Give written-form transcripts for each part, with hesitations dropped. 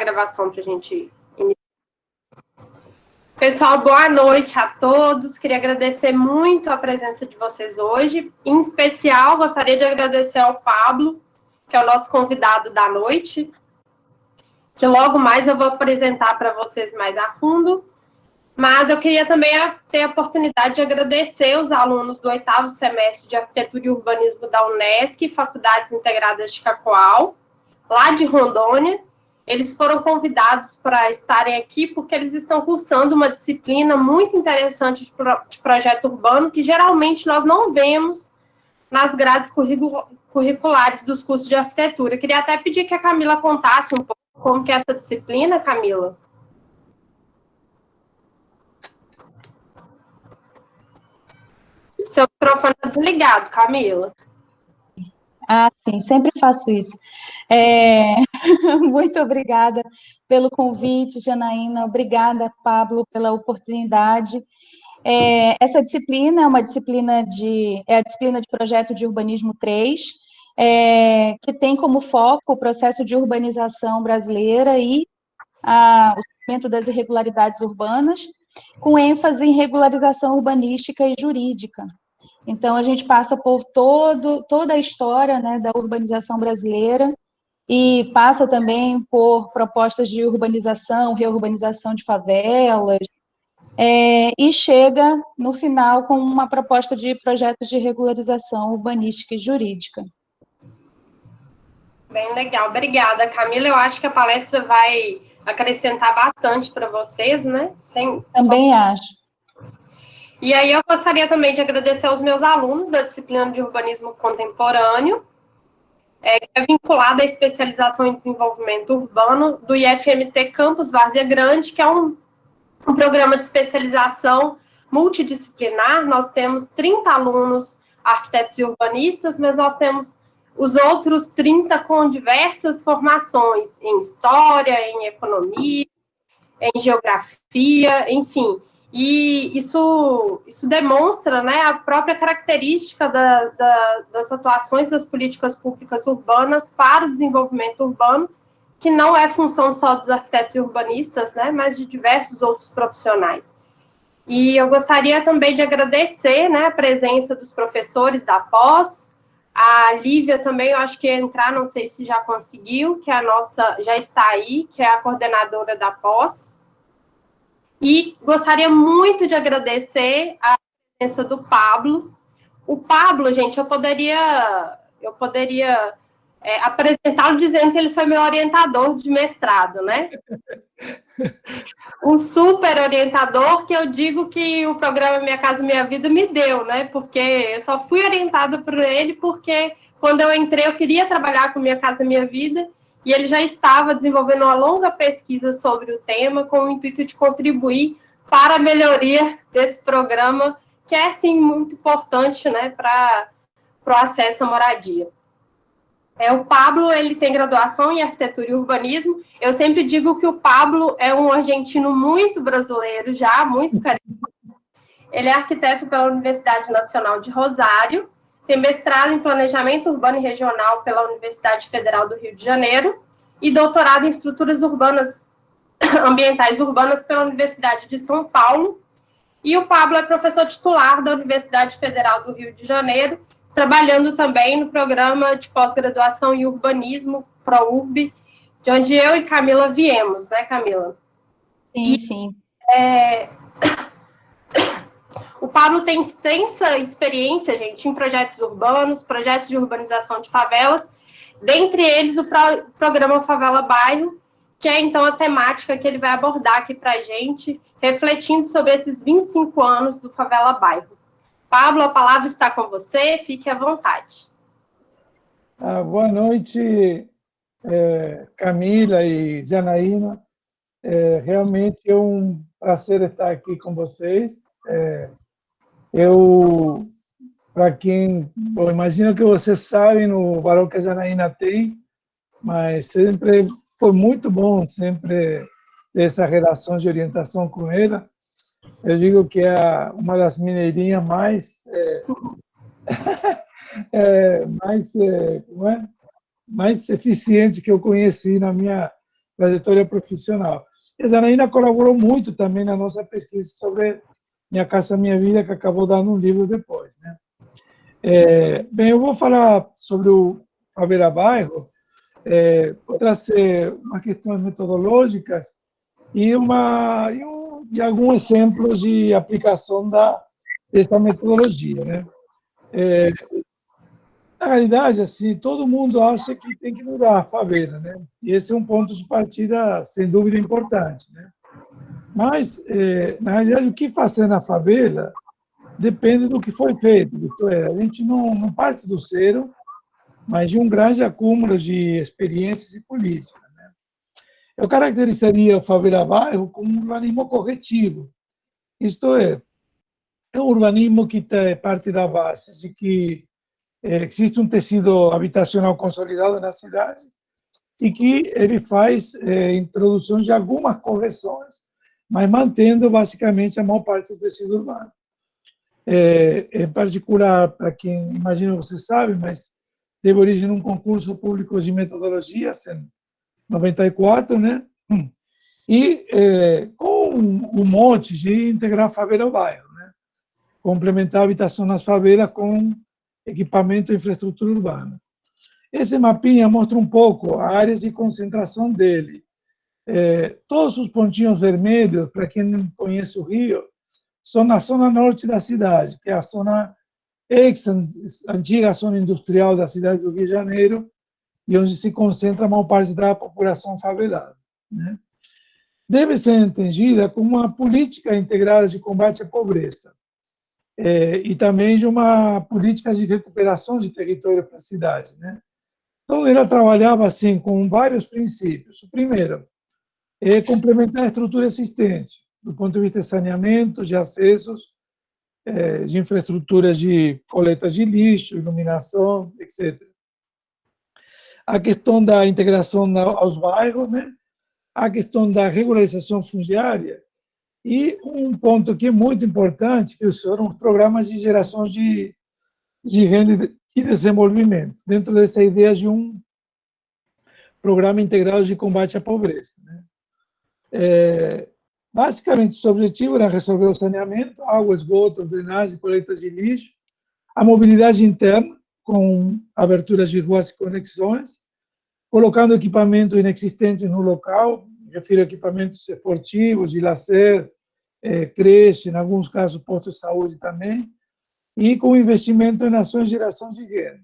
gravação para a gente iniciar. Pessoal, boa noite a todos. Queria agradecer muito a presença de vocês hoje. Em especial, gostaria de agradecer ao Pablo, que é o nosso convidado da noite, que logo mais eu vou apresentar para vocês mais a fundo. Mas eu queria também ter a oportunidade de agradecer os alunos do 8º semestre de Arquitetura e Urbanismo da Unesc, Faculdades Integradas de Cacoal, lá de Rondônia. Eles foram convidados para estarem aqui porque eles estão cursando uma disciplina muito interessante de projeto urbano, que geralmente nós não vemos nas grades curriculares dos cursos de arquitetura. Eu queria até pedir que a Camila contasse um pouco como que é essa disciplina, Camila. Seu microfone está desligado, Camila. Ah, sim, sempre faço isso. Muito obrigada pelo convite, Janaína. Obrigada, Pablo, pela oportunidade. Essa disciplina é uma disciplina a disciplina de projeto de urbanismo 3, que tem como foco o processo de urbanização brasileira e o surgimento das irregularidades urbanas, com ênfase em regularização urbanística e jurídica. Então, a gente passa por toda a história, né, da urbanização brasileira e passa também por propostas de urbanização, reurbanização de favelas, e chega, no final, com uma proposta de projeto de regularização urbanística e jurídica. Bem legal, obrigada, Camila. Eu acho que a palestra vai acrescentar bastante para vocês, né? Também acho. E aí eu gostaria também de agradecer aos meus alunos da disciplina de Urbanismo Contemporâneo, que é vinculada à especialização em desenvolvimento urbano do IFMT Campus Várzea Grande, que é um programa de especialização multidisciplinar. Nós temos 30 alunos arquitetos e urbanistas, mas nós temos os outros 30 com diversas formações em história, em economia, em geografia, enfim. E isso demonstra, né, a própria característica das atuações das políticas públicas urbanas para o desenvolvimento urbano, que não é função só dos arquitetos e urbanistas, né, mas de diversos outros profissionais. E eu gostaria também de agradecer, né, a presença dos professores da pós. A Lívia também, eu acho que ia entrar, não sei se já conseguiu, que a nossa já está aí, que é a coordenadora da pós. E gostaria muito de agradecer a presença do Pablo. O Pablo, gente, eu poderia apresentá-lo dizendo que ele foi meu orientador de mestrado, né? Um super orientador, que eu digo que o programa Minha Casa Minha Vida me deu, né? Porque eu só fui orientada por ele porque quando eu entrei eu queria trabalhar com Minha Casa Minha Vida, e ele já estava desenvolvendo uma longa pesquisa sobre o tema com o intuito de contribuir para a melhoria desse programa, que é, sim, muito importante, né, para o acesso à moradia. O Pablo, ele tem graduação em arquitetura e urbanismo. Eu sempre digo que o Pablo é um argentino muito brasileiro já, muito carinhoso. Ele é arquiteto pela Universidade Nacional de Rosário, tem mestrado em Planejamento Urbano e Regional pela Universidade Federal do Rio de Janeiro e doutorado em Estruturas Urbanas, Ambientais Urbanas pela Universidade de São Paulo. E o Pablo é professor titular da Universidade Federal do Rio de Janeiro, trabalhando também no programa de pós-graduação em urbanismo, ProURB, de onde eu e Camila viemos, né, Camila? Sim, sim. O Pablo tem extensa experiência, gente, em projetos urbanos, projetos de urbanização de favelas, dentre eles o programa Favela Bairro, que é, então, a temática que ele vai abordar aqui para a gente, refletindo sobre esses 25 anos do Favela Bairro. Pablo, a palavra está com você, fique à vontade. Boa noite, Camila e Janaína. Realmente é um prazer estar aqui com vocês. Para quem... Bom, imagino que vocês sabem o valor que a Janaína tem, mas sempre foi muito bom sempre ter essa relação de orientação com ela. Eu digo que é uma das mineirinhas mais eficiente que eu conheci na minha trajetória profissional. E a Janaína colaborou muito também na nossa pesquisa sobre Minha Casa Minha Vida, que acabou dando um livro depois, né? Bem, eu vou falar sobre o Favela Bairro, vou trazer umas questões metodológicas e alguns exemplos de aplicação dessa metodologia, né? Na realidade, assim, todo mundo acha que tem que mudar a favela, né? E esse é um ponto de partida, sem dúvida, importante, né? Mas, na realidade, o que fazer na favela depende do que foi feito. Isto é, a gente não parte do zero, mas de um grande acúmulo de experiências e políticas, né? Eu caracterizaria o Favela Bairro como um urbanismo corretivo. Isto é um urbanismo que parte da base de que existe um tecido habitacional consolidado na cidade e que ele faz introduções de algumas correções, mas mantendo basicamente a maior parte do tecido urbano. Em particular, para quem imagino você sabe, mas teve origem num concurso público de metodologias em 94, né? E com um mote de integrar a favela ao bairro, né? Complementar a habitação nas favelas com equipamento e infraestrutura urbana. Esse mapinha mostra um pouco as áreas de concentração dele. Todos os pontinhos vermelhos, para quem não conhece o Rio, são na zona norte da cidade, que é a zona antiga zona industrial da cidade do Rio de Janeiro, e onde se concentra a maior parte da população favelada, né? Deve ser entendida como uma política integrada de combate à pobreza, e também de uma política de recuperação de território para a cidade, né? Então, ela trabalhava assim com vários princípios. O primeiro é complementar a estrutura existente, do ponto de vista de saneamento, de acessos, de infraestrutura de coleta de lixo, iluminação, etc. A questão da integração aos bairros, né? A questão da regularização fundiária e um ponto que é muito importante, que são os programas de geração de renda e desenvolvimento, dentro dessa ideia de um programa integrado de combate à pobreza, né? Basicamente, o seu objetivo era resolver o saneamento, água, esgoto, drenagem, coleta de lixo, a mobilidade interna, com aberturas de ruas e conexões, colocando equipamentos inexistentes no local, refiro a equipamentos esportivos, de lazer, creche, em alguns casos postos de saúde também, e com investimento em ações de geração de renda.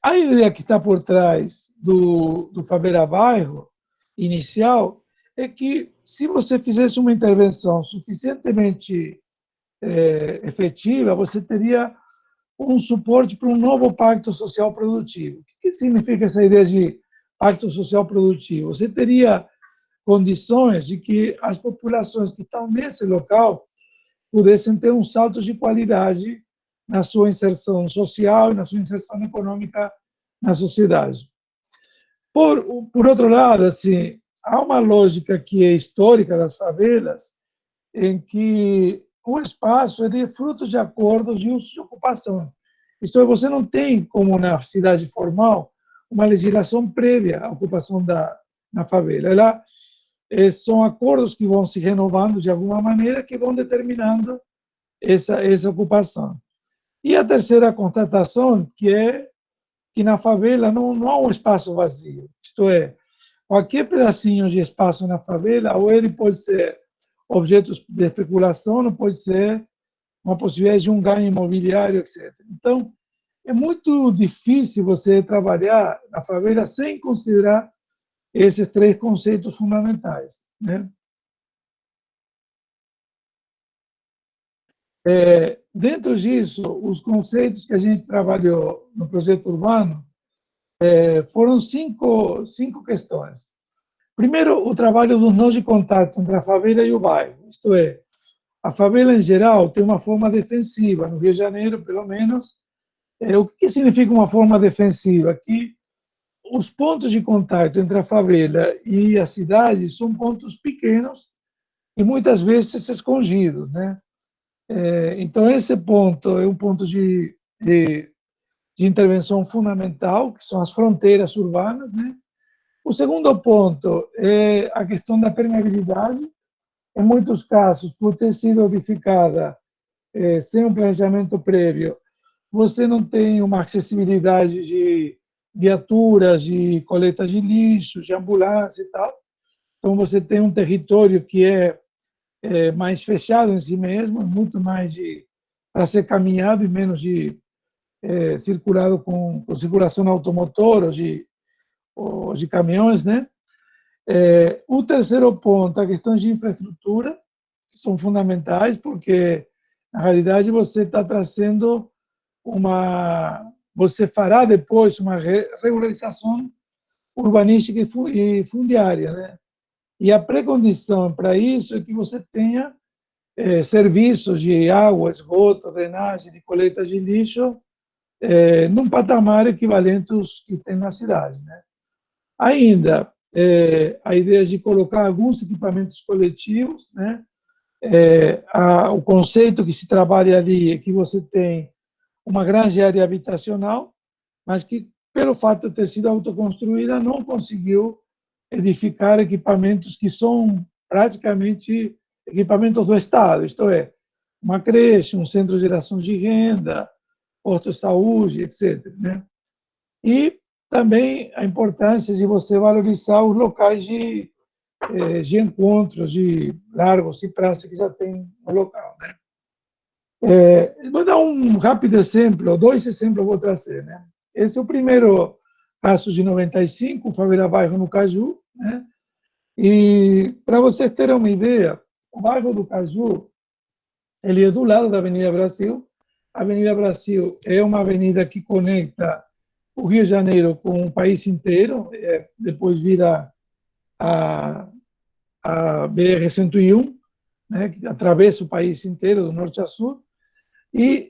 A ideia que está por trás do Favela Bairro inicial é que, se você fizesse uma intervenção suficientemente efetiva, você teria um suporte para um novo pacto social produtivo. O que significa essa ideia de pacto social produtivo? Você teria condições de que as populações que estão nesse local pudessem ter um salto de qualidade na sua inserção social e na sua inserção econômica na sociedade. Por outro lado, assim, há uma lógica que é histórica das favelas, em que o espaço é fruto de acordos de uso de ocupação. Isto é, você não tem, como na cidade formal, uma legislação prévia à ocupação na favela. Ela são acordos que vão se renovando de alguma maneira, que vão determinando essa ocupação. E a terceira constatação, que é que na favela não há um espaço vazio. Isto é, qualquer pedacinho de espaço na favela, ou ele pode ser objeto de especulação, não pode ser uma possibilidade de um ganho imobiliário, etc. Então, é muito difícil você trabalhar na favela sem considerar esses três conceitos fundamentais, né? Dentro disso, os conceitos que a gente trabalhou no projeto urbano foram cinco questões. Primeiro, o trabalho dos nós de contato entre a favela e o bairro. Isto é, a favela, em geral, tem uma forma defensiva. No Rio de Janeiro, pelo menos, o que significa uma forma defensiva? Que os pontos de contato entre a favela e a cidade são pontos pequenos e muitas vezes escondidos, né? Então, esse ponto é um ponto de intervenção fundamental, que são as fronteiras urbanas, né? O segundo ponto é a questão da permeabilidade. Em muitos casos, por ter sido edificada sem um planejamento prévio, você não tem uma acessibilidade de viaturas, de coleta de lixo, de ambulância e tal. Então, você tem um território que é mais fechado em si mesmo, muito mais para ser caminhado e menos circulado com circulação automotor ou de caminhões, né? O terceiro ponto, a questões de infraestrutura, que são fundamentais, porque, na realidade, você está trazendo você fará depois uma regularização urbanística e fundiária, né? E a precondição para isso é que você tenha serviços de água, esgoto, drenagem, de coleta de lixo, num patamar equivalente aos que tem na cidade, né? Ainda, a ideia de colocar alguns equipamentos coletivos, né? O conceito que se trabalha ali é que você tem uma grande área habitacional, mas que, pelo fato de ter sido autoconstruída, não conseguiu edificar equipamentos que são praticamente equipamentos do Estado, isto é, uma creche, um centro de geração de renda, posto de saúde, etc., né? E também a importância de você valorizar os locais de encontros, de largos e praças que já tem no local, né? Vou dar um rápido exemplo, dois exemplos eu vou trazer, né? Esse é o primeiro caso de 95, Favela Bairro no Caju, né? E para vocês terem uma ideia, o bairro do Caju, ele é do lado da Avenida Brasil. A Avenida Brasil é uma avenida que conecta o Rio de Janeiro com o país inteiro, depois vira a, a BR-101, né, que atravessa o país inteiro, do norte a sul. E,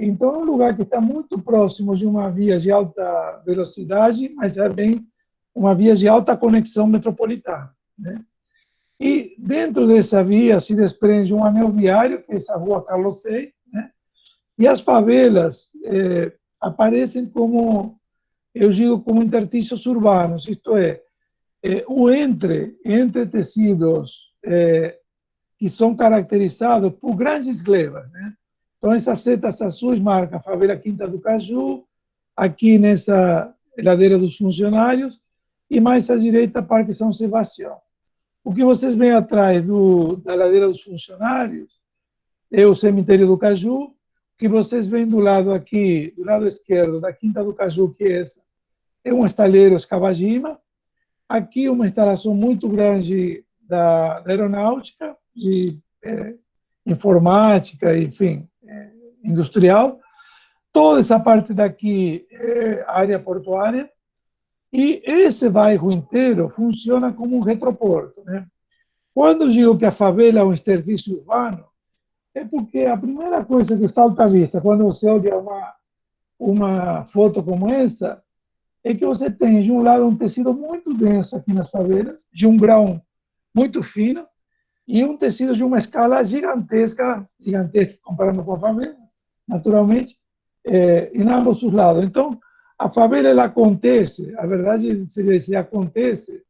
então, é um lugar que está muito próximo de uma via de alta velocidade, mas é bem uma via de alta conexão metropolitana, né? E dentro dessa via se desprende um anel viário, que é essa rua Carlos Sei, né? E as favelas aparecem como, eu digo, como interstícios urbanos, isto é, o entre tecidos que são caracterizados por grandes glebas, né? Então, essas setas azuis marcam a favela Quinta do Caju, aqui nessa ladeira dos funcionários, e mais à direita, Parque São Sebastião. O que vocês veem atrás da ladeira dos funcionários é o cemitério do Caju. O que vocês veem do lado aqui, do lado esquerdo, da Quinta do Caju, que é essa, é um estaleiro Escavagima. Aqui uma instalação muito grande da aeronáutica, de informática, enfim, industrial. Toda essa parte daqui é área portuária. E esse bairro inteiro funciona como um retroporto, né? Quando eu digo que a favela é um interstício urbano, é porque a primeira coisa que salta à vista quando você olha uma foto como essa é que você tem, de um lado, um tecido muito denso aqui nas favelas, de um grão muito fino, e um tecido de uma escala gigantesca, gigantesca comparando com a favela, naturalmente, em ambos os lados. Então, a favela ela acontece, a verdade seria dizer, acontece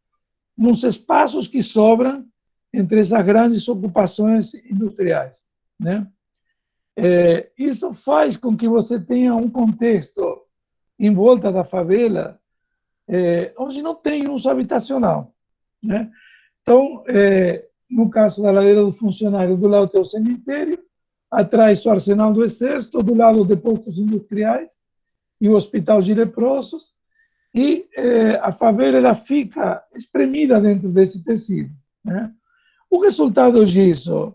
nos espaços que sobram entre essas grandes ocupações industriais, né? Isso faz com que você tenha um contexto em volta da favela onde não tem uso habitacional, né? Então, no caso da ladeira do funcionário, do lado tem o cemitério, atrás o arsenal do exército, do lado de postos industriais e o hospital de leprosos, e a favela ela fica espremida dentro desse tecido, né? O resultado disso,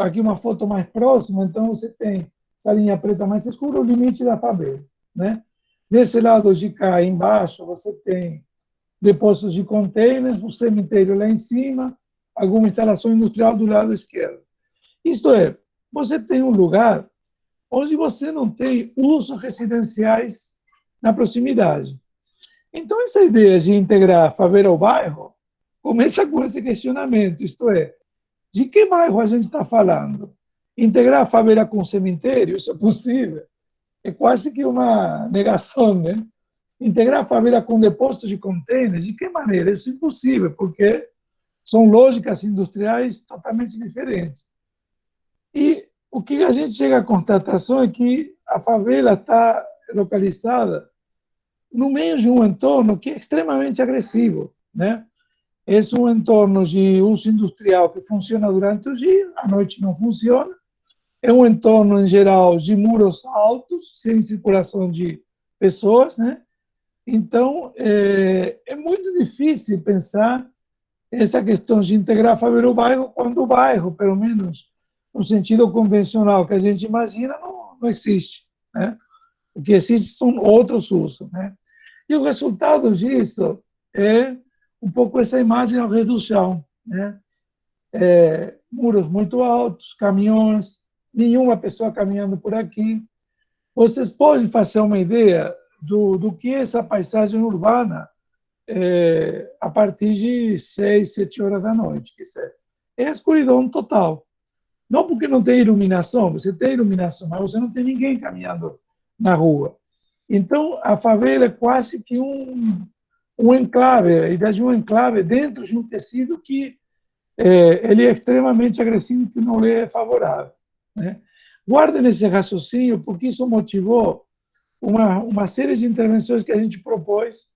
aqui uma foto mais próxima, então você tem essa linha preta mais escura, o limite da favela, né? Desse lado de cá, embaixo, você tem depósitos de containers, o cemitério lá em cima, alguma instalação industrial do lado esquerdo. Isto é, você tem um lugar onde você não tem usos residenciais na proximidade. Então, essa ideia de integrar a favela ao bairro começa com esse questionamento, isto é, de que bairro a gente está falando? Integrar a favela com o cemitério, isso é possível? É quase que uma negação, né? Integrar a favela com depósitos de contêineres, de que maneira? Isso é impossível, porque são lógicas industriais totalmente diferentes. E o que a gente chega à constatação é que a favela está localizada no meio de um entorno que é extremamente agressivo, né? É um entorno de uso industrial que funciona durante o dia, à noite não funciona. É um entorno, em geral, de muros altos, sem circulação de pessoas, né? Então, é muito difícil pensar essa questão de integrar a favela ao bairro, quando o bairro, pelo menos no sentido convencional que a gente imagina, não existe, né? O que existe são outros usos, né? E o resultado disso é um pouco essa imagem ao redor do chão, né? Muros muito altos, caminhões, nenhuma pessoa caminhando por aqui. Vocês podem fazer uma ideia do que é essa paisagem urbana a partir de 6, 7 horas da noite. É a escuridão total. Não porque não tem iluminação, você tem iluminação, mas você não tem ninguém caminhando na rua. Então, a favela é quase que um enclave, a ideia de um enclave dentro de um tecido que ele é extremamente agressivo e que não lhe é favorável, né? Guardem esse raciocínio, porque isso motivou uma série de intervenções que a gente propôs.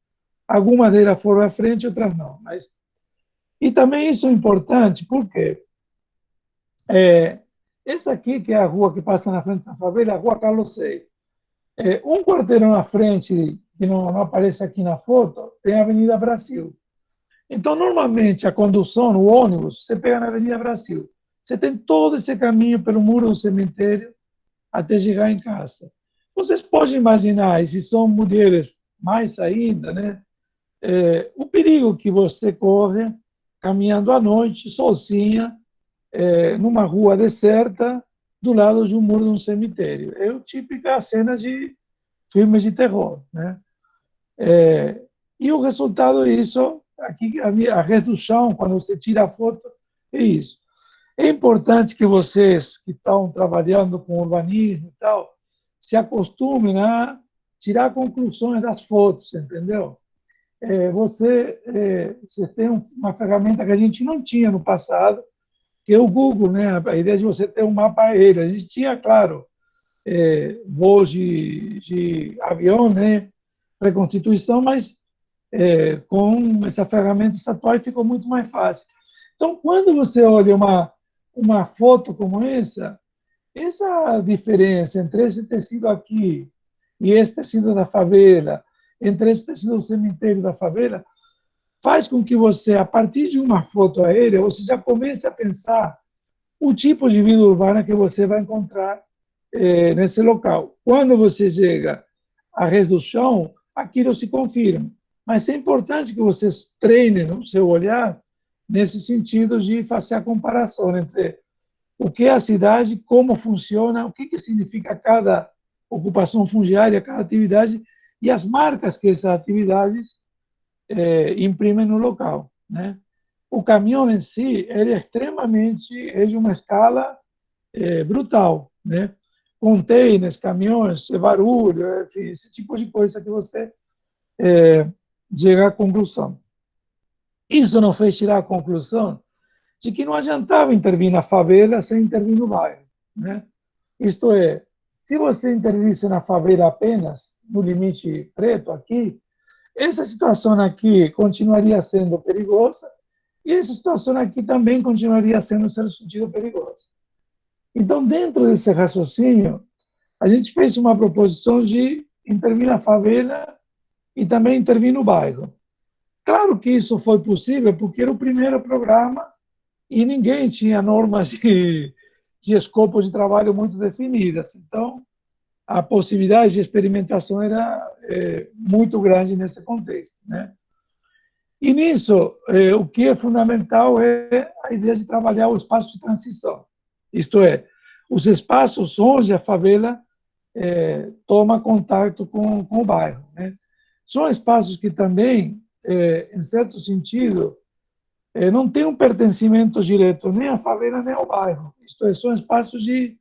Algumas delas foram à frente, outras não. E também isso é importante, porque essa aqui, que é a rua que passa na frente da favela, a Rua Carlos VI. Um quarteirão à frente, que não aparece aqui na foto, tem a Avenida Brasil. Então, normalmente, a condução, o ônibus, você pega na Avenida Brasil. Você tem todo esse caminho pelo muro do cemitério até chegar em casa. Vocês podem imaginar, e se são mulheres mais ainda, né? O perigo que você corre caminhando à noite, sozinha, numa rua deserta, do lado de um muro de um cemitério. É a típica cena de filmes de terror, né? E o resultado disso, aqui a redução, quando você tira a foto, é isso. É importante que vocês que estão trabalhando com urbanismo e tal, se acostumem a tirar conclusões das fotos, entendeu? Vocês têm uma ferramenta que a gente não tinha no passado, que é o Google, né? A ideia de você ter um mapa aéreo. A gente tinha, claro, voos de avião, né? Reconstituição, mas com essa ferramenta atual ficou muito mais fácil. Então, quando você olha uma foto como essa diferença entre esse tecido aqui e esse tecido da favela, entre esse tecido do cemitério da favela, faz com que você, a partir de uma foto aérea, você já comece a pensar o tipo de vida urbana que você vai encontrar nesse local. Quando você chega à redução, aquilo se confirma. Mas é importante que vocês treinem o seu olhar nesse sentido de fazer a comparação entre o que é a cidade, como funciona, o que significa cada ocupação fundiária, cada atividade e as marcas que essas atividades imprimem no local, né? O caminhão em si, ele é extremamente, é de uma escala brutal, né? Containers, caminhões, barulho, enfim, esse tipo de coisa que você chega à conclusão. Isso não fez tirar a conclusão de que não adiantava intervir na favela sem intervir no bairro, né? Isto é, se você intervisse na favela apenas, no limite preto aqui, essa situação aqui continuaria sendo perigosa e essa situação aqui também continuaria sendo, em certo sentido, perigosa. Então, dentro desse raciocínio, a gente fez uma proposição de intervir na favela e também intervir no bairro. Claro que isso foi possível porque era o primeiro programa e ninguém tinha normas de escopo de trabalho muito definidas. Então, a possibilidade de experimentação era muito grande nesse contexto, né? E nisso, o que é fundamental é a ideia de trabalhar o espaço de transição. Isto é, os espaços onde a favela toma contato com o bairro, né? São espaços que também, em certo sentido, não têm um pertencimento direto nem à favela nem ao bairro. Isto é, são espaços de,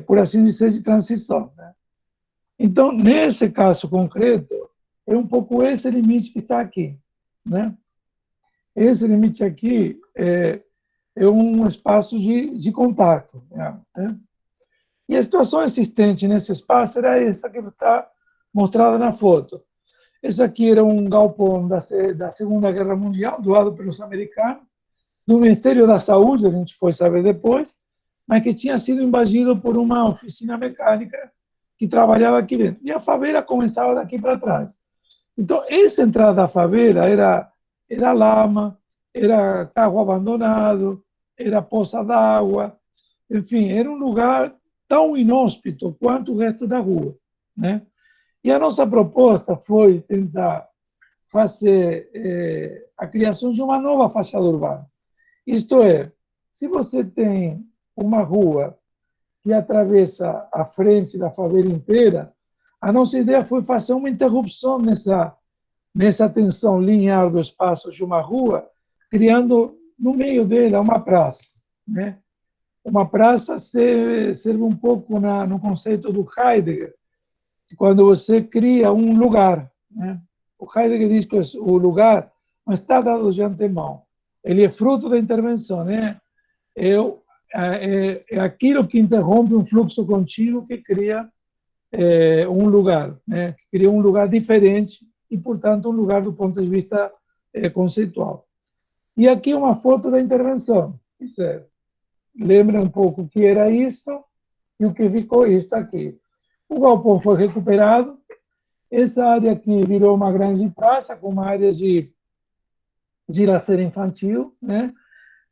por assim dizer, de transição, né? Então, nesse caso concreto, é um pouco esse limite que está aqui, né? Esse limite aqui é um espaço de contato, né? E a situação existente nesse espaço era essa que está mostrada na foto. Esse aqui era um galpão da Segunda Guerra Mundial, doado pelos americanos, do Ministério da Saúde, a gente foi saber depois, mas que tinha sido invadido por uma oficina mecânica que trabalhava aqui dentro. E a favela começava daqui para trás. Então, essa entrada da favela era lama, era carro abandonado, era poça d'água, enfim, era um lugar tão inóspito quanto o resto da rua, né? E a nossa proposta foi tentar fazer a criação de uma nova fachada urbana. Isto é, se você tem uma rua que atravessa a frente da favela inteira, a nossa ideia foi fazer uma interrupção nessa tensão linear do espaço de uma rua, criando no meio dela uma praça, né? Uma praça serve um pouco no conceito do Heidegger, quando você cria um lugar, né? O Heidegger diz que o lugar não está dado de antemão, ele é fruto da intervenção, né? É aquilo que interrompe um fluxo contínuo que cria um lugar, né? Que cria um lugar diferente e, portanto, um lugar do ponto de vista conceitual. E aqui uma foto da intervenção. Isso lembra um pouco o que era isso e o que ficou isso aqui. O galpão foi recuperado, essa área aqui virou uma grande praça com uma área de lazer infantil, né?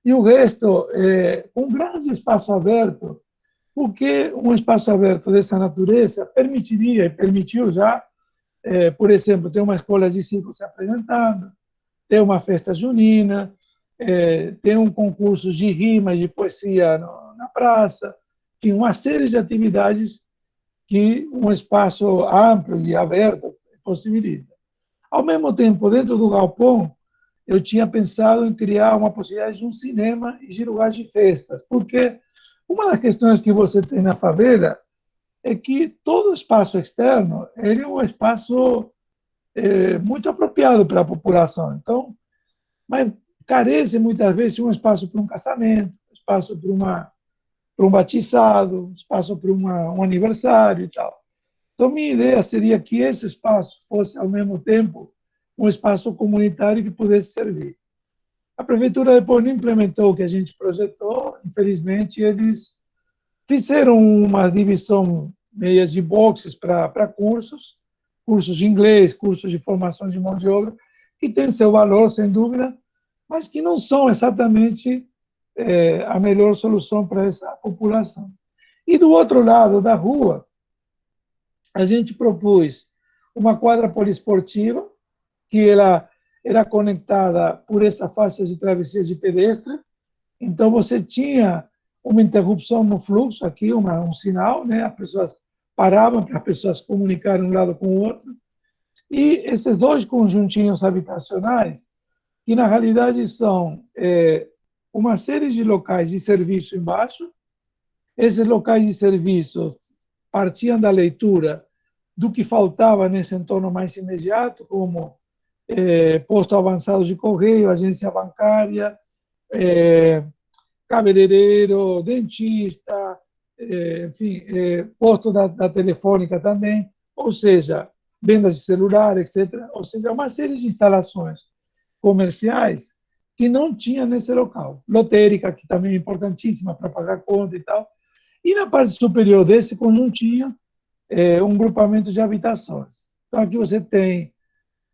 E o resto, um grande espaço aberto, porque um espaço aberto dessa natureza permitiria, e permitiu já, por exemplo, ter uma escola de circo se apresentando, ter uma festa junina, ter um concurso de rima e de poesia na praça, enfim, uma série de atividades que um espaço amplo e aberto possibilita. Ao mesmo tempo, dentro do galpão, eu tinha pensado em criar uma possibilidade de um cinema e de lugares de festas, porque uma das questões que você tem na favela é que todo espaço externo ele é um espaço muito apropriado para a população. Então, mas carece muitas vezes de um espaço para um casamento, espaço para um batizado, espaço para um aniversário e tal. Então, minha ideia seria que esse espaço fosse, ao mesmo tempo, um espaço comunitário que pudesse servir. A prefeitura depois não implementou o que a gente projetou, infelizmente, eles fizeram uma divisão meia de boxes para cursos de inglês, cursos de formação de mão de obra, que tem seu valor, sem dúvida, mas que não são exatamente a melhor solução para essa população. E do outro lado da rua, a gente propôs uma quadra poliesportiva, que ela era conectada por essa faixa de travessia de pedestre, então você tinha uma interrupção no fluxo aqui, um sinal, né? As pessoas paravam para as pessoas comunicarem um lado com o outro, e esses dois conjuntinhos habitacionais, que na realidade são uma série de locais de serviço embaixo, esses locais de serviço partiam da leitura do que faltava nesse entorno mais imediato, como posto avançado de correio, agência bancária, cabeleireiro, dentista, enfim, posto da telefônica também, ou seja, vendas de celular, etc. Ou seja, uma série de instalações comerciais que não tinha nesse local. Lotérica, que também é importantíssima para pagar conta e tal. E na parte superior desse conjuntinho, um grupamento de habitações. Então, aqui você tem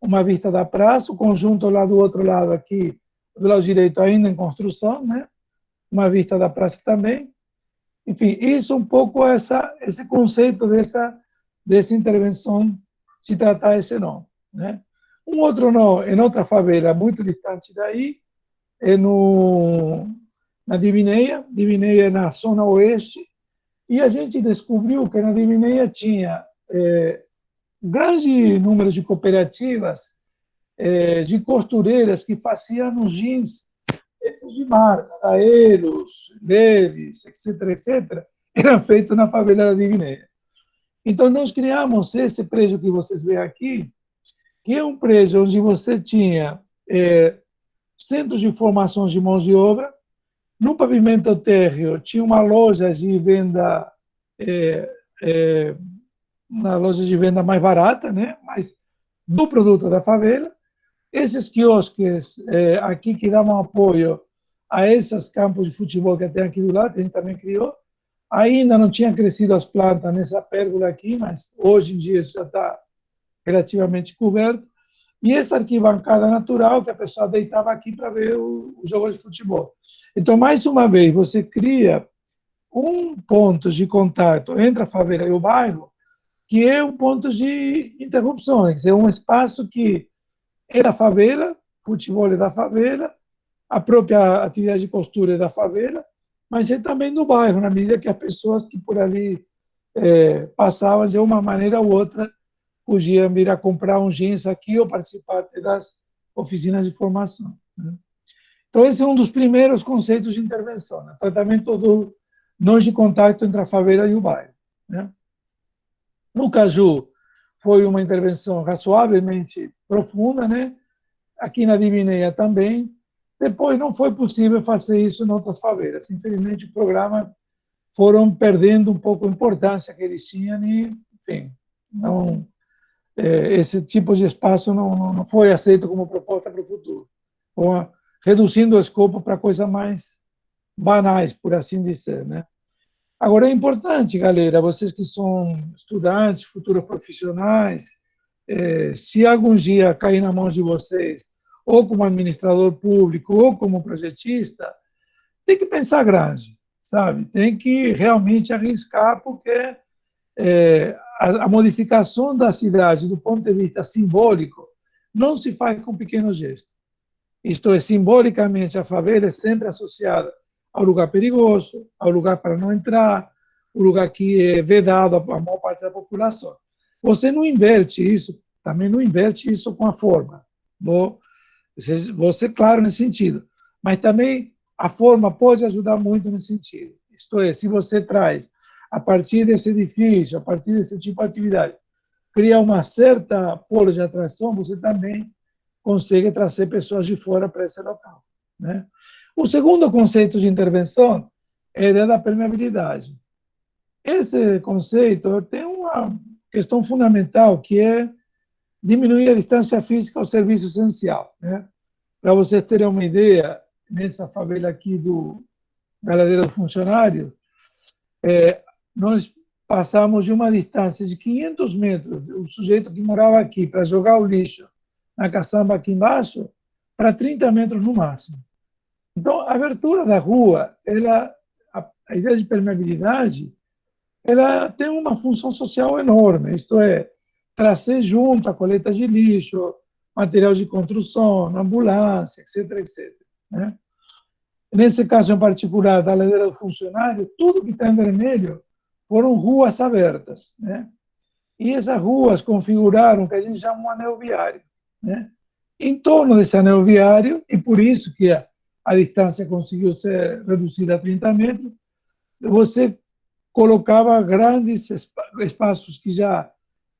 uma vista da praça, o conjunto lá do outro lado aqui, do lado direito ainda em construção, né? Uma vista da praça também. Enfim, isso um pouco esse conceito dessa intervenção de tratar esse nó, né? Um outro nó, em outra favela muito distante daí, é na Divinéia. Divinéia é na zona oeste, e a gente descobriu que na Divinéia tinha grande número de cooperativas de costureiras que faziam os jeans, esses de marca, Aeros, Leves, etc., etc., eram feitos na favela da Divinéia. Então, nós criamos esse prédio que vocês veem aqui, que é um prédio onde você tinha centros de formação de mãos de obra. No pavimento térreo tinha uma loja de venda, uma loja de venda mais barata, né? Mas do produto da favela. Esses quiosques aqui que davam apoio a esses campos de futebol que tem aqui do lado, a gente também criou. Ainda não tinha crescido as plantas nessa pérgola aqui, mas hoje em dia isso já está relativamente coberto. E essa arquibancada natural que a pessoa deitava aqui para ver o jogo de futebol. Então, mais uma vez, você cria um ponto de contato entre a favela e o bairro, que é um ponto de interrupções. É um espaço que é da favela, futebol é da favela, a própria atividade de costura é da favela, mas é também do bairro, na medida que as pessoas que por ali passavam, de uma maneira ou outra, podiam vir a comprar um jeans aqui ou participar das oficinas de formação. Né? Então, esse é um dos primeiros conceitos de intervenção, né? Tratamento do nós de contato entre a favela e o bairro. Né? No Caju, foi uma intervenção razoavelmente profunda, né? Aqui na Divinéia também. Depois não foi possível fazer isso em outras favelas. Infelizmente, o programa foram perdendo um pouco a importância que eles tinham e, enfim, não, esse tipo de espaço não foi aceito como proposta para o futuro. Ou, reduzindo o escopo para coisas mais banais, por assim dizer, né? Agora, é importante, galera, vocês que são estudantes, futuros profissionais, se algum dia cair na mão de vocês, ou como administrador público, ou como projetista, tem que pensar grande, sabe? Tem que realmente arriscar, porque a modificação da cidade, do ponto de vista simbólico, não se faz com pequenos gestos. Isto é, simbolicamente, a favela é sempre associada ao lugar perigoso, ao lugar para não entrar, o lugar que é vedado à maior parte da população. Você não inverte isso, também não inverte isso com a forma. Você, claro, nesse sentido. Mas também a forma pode ajudar muito nesse sentido. Isto é, se você traz, a partir desse edifício, a partir desse tipo de atividade, cria uma certa polo de atração, você também consegue trazer pessoas de fora para esse local. Né? O segundo conceito de intervenção é a ideia da permeabilidade. Esse conceito tem uma questão fundamental, que é diminuir a distância física ao serviço essencial. Né? Para vocês terem uma ideia, nessa favela aqui da Ladeira do Funcionário, nós passamos de uma distância de 500 metros, o sujeito que morava aqui para jogar o lixo na caçamba aqui embaixo, para 30 metros no máximo. Então, a abertura da rua, a ideia de permeabilidade, ela tem uma função social enorme, isto é, trazer junto a coleta de lixo, material de construção, ambulância, etc., etc. Né? Nesse caso em particular, da Ladeira do Funcionário, tudo que está em vermelho foram ruas abertas. Né? E essas ruas configuraram o que a gente chama um anel viário. Né? Em torno desse anel viário, e por isso que a distância conseguiu ser reduzida a 30 metros, você colocava grandes espaços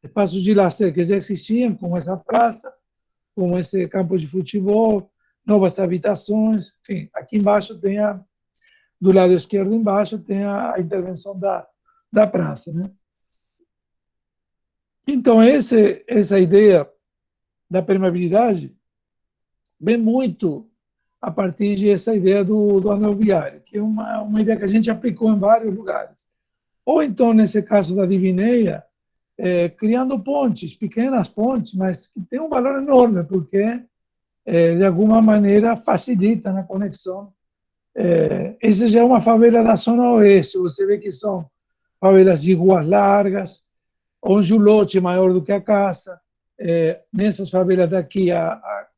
espaços de lazer que já existiam, como essa praça, como esse campo de futebol, novas habitações, enfim, aqui embaixo tem do lado esquerdo embaixo tem a intervenção da praça, né? Então, essa ideia da permeabilidade vem muito a partir dessa ideia do anel viário, que é uma ideia que a gente aplicou em vários lugares. Ou então, nesse caso da Divinéia, criando pontes, pequenas pontes, mas que têm um valor enorme, porque, de alguma maneira, facilita na conexão. Essa já é uma favela da Zona Oeste, você vê que são favelas de ruas largas, onde o lote é maior do que a casa. Nessas favelas daqui,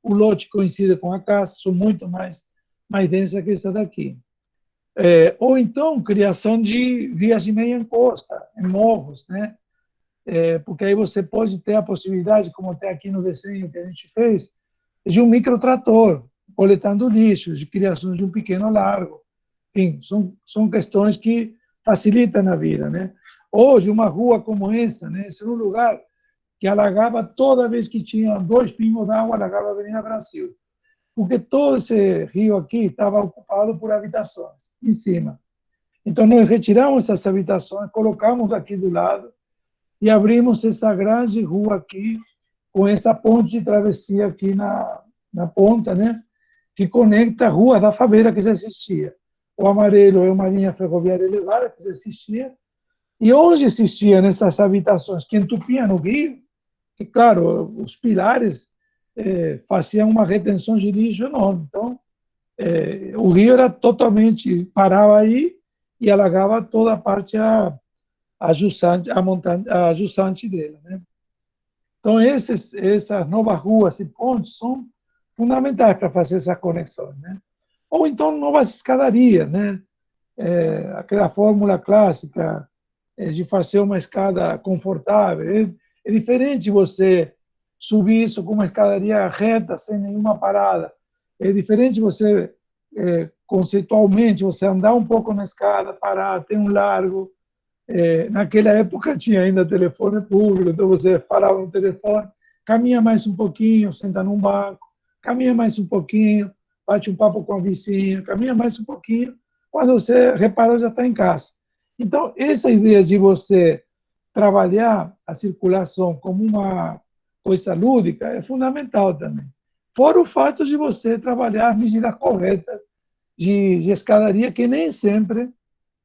o lote coincide com a casa, são muito mais densas que essa daqui. Ou então, criação de vias de meia encosta, em morros, né? Porque aí você pode ter a possibilidade, como tem aqui no desenho que a gente fez, de um microtrator coletando lixo, de criação de um pequeno largo. Enfim, são questões que facilitam a vida, né? Hoje, uma rua como essa, né? Esse é um lugar que alagava toda vez que tinha 2 pingos d'água, alagava a Avenida Brasil. Porque todo esse rio aqui estava ocupado por habitações, em cima. Então, nós retiramos essas habitações, colocamos aqui do lado e abrimos essa grande rua aqui, com essa ponte de travessia aqui na ponta, né? Que conecta a Rua da Favela, que já existia. O Amarelo é uma linha ferroviária elevada, que já existia. E onde existiam essas habitações que entupiam o rio, que, claro, os pilares faziam uma retenção de lixo enorme. Então, o rio era totalmente, parava aí e alagava toda a parte a jusante dele, né? Então, essas novas ruas e pontes são fundamentais para fazer essa conexão, né? Ou então novas escadarias, né? Aquela fórmula clássica de fazer uma escada confortável. É diferente você subir isso com uma escadaria reta, sem nenhuma parada. É diferente você, conceitualmente, você andar um pouco na escada, parar, ter um largo. Naquela época tinha ainda telefone público, então você parava no telefone, caminha mais um pouquinho, senta num banco, caminha mais um pouquinho, bate um papo com a vizinha, caminha mais um pouquinho, quando você repara já está em casa. Então, essa ideia de você trabalhar a circulação como uma coisa lúdica é fundamental também. Fora o fato de você trabalhar as medidas corretas de escadaria, que nem sempre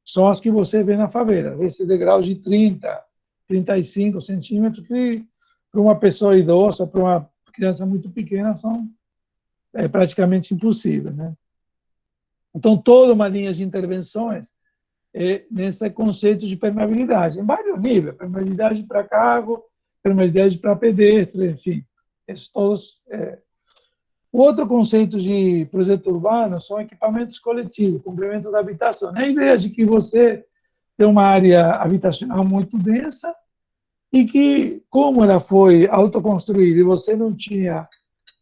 são as que você vê na favela. Esse degrau de 30, 35 centímetros, que para uma pessoa idosa, para uma criança muito pequena, são praticamente impossíveis, né? Então, toda uma linha de intervenções nesse conceito de permeabilidade, em vários níveis, permeabilidade para carro, permeabilidade para pedestre, enfim, esses todos. O outro conceito de projeto urbano são equipamentos coletivos, complemento da habitação. A ideia de que você tem uma área habitacional muito densa e que, como ela foi autoconstruída e você não tinha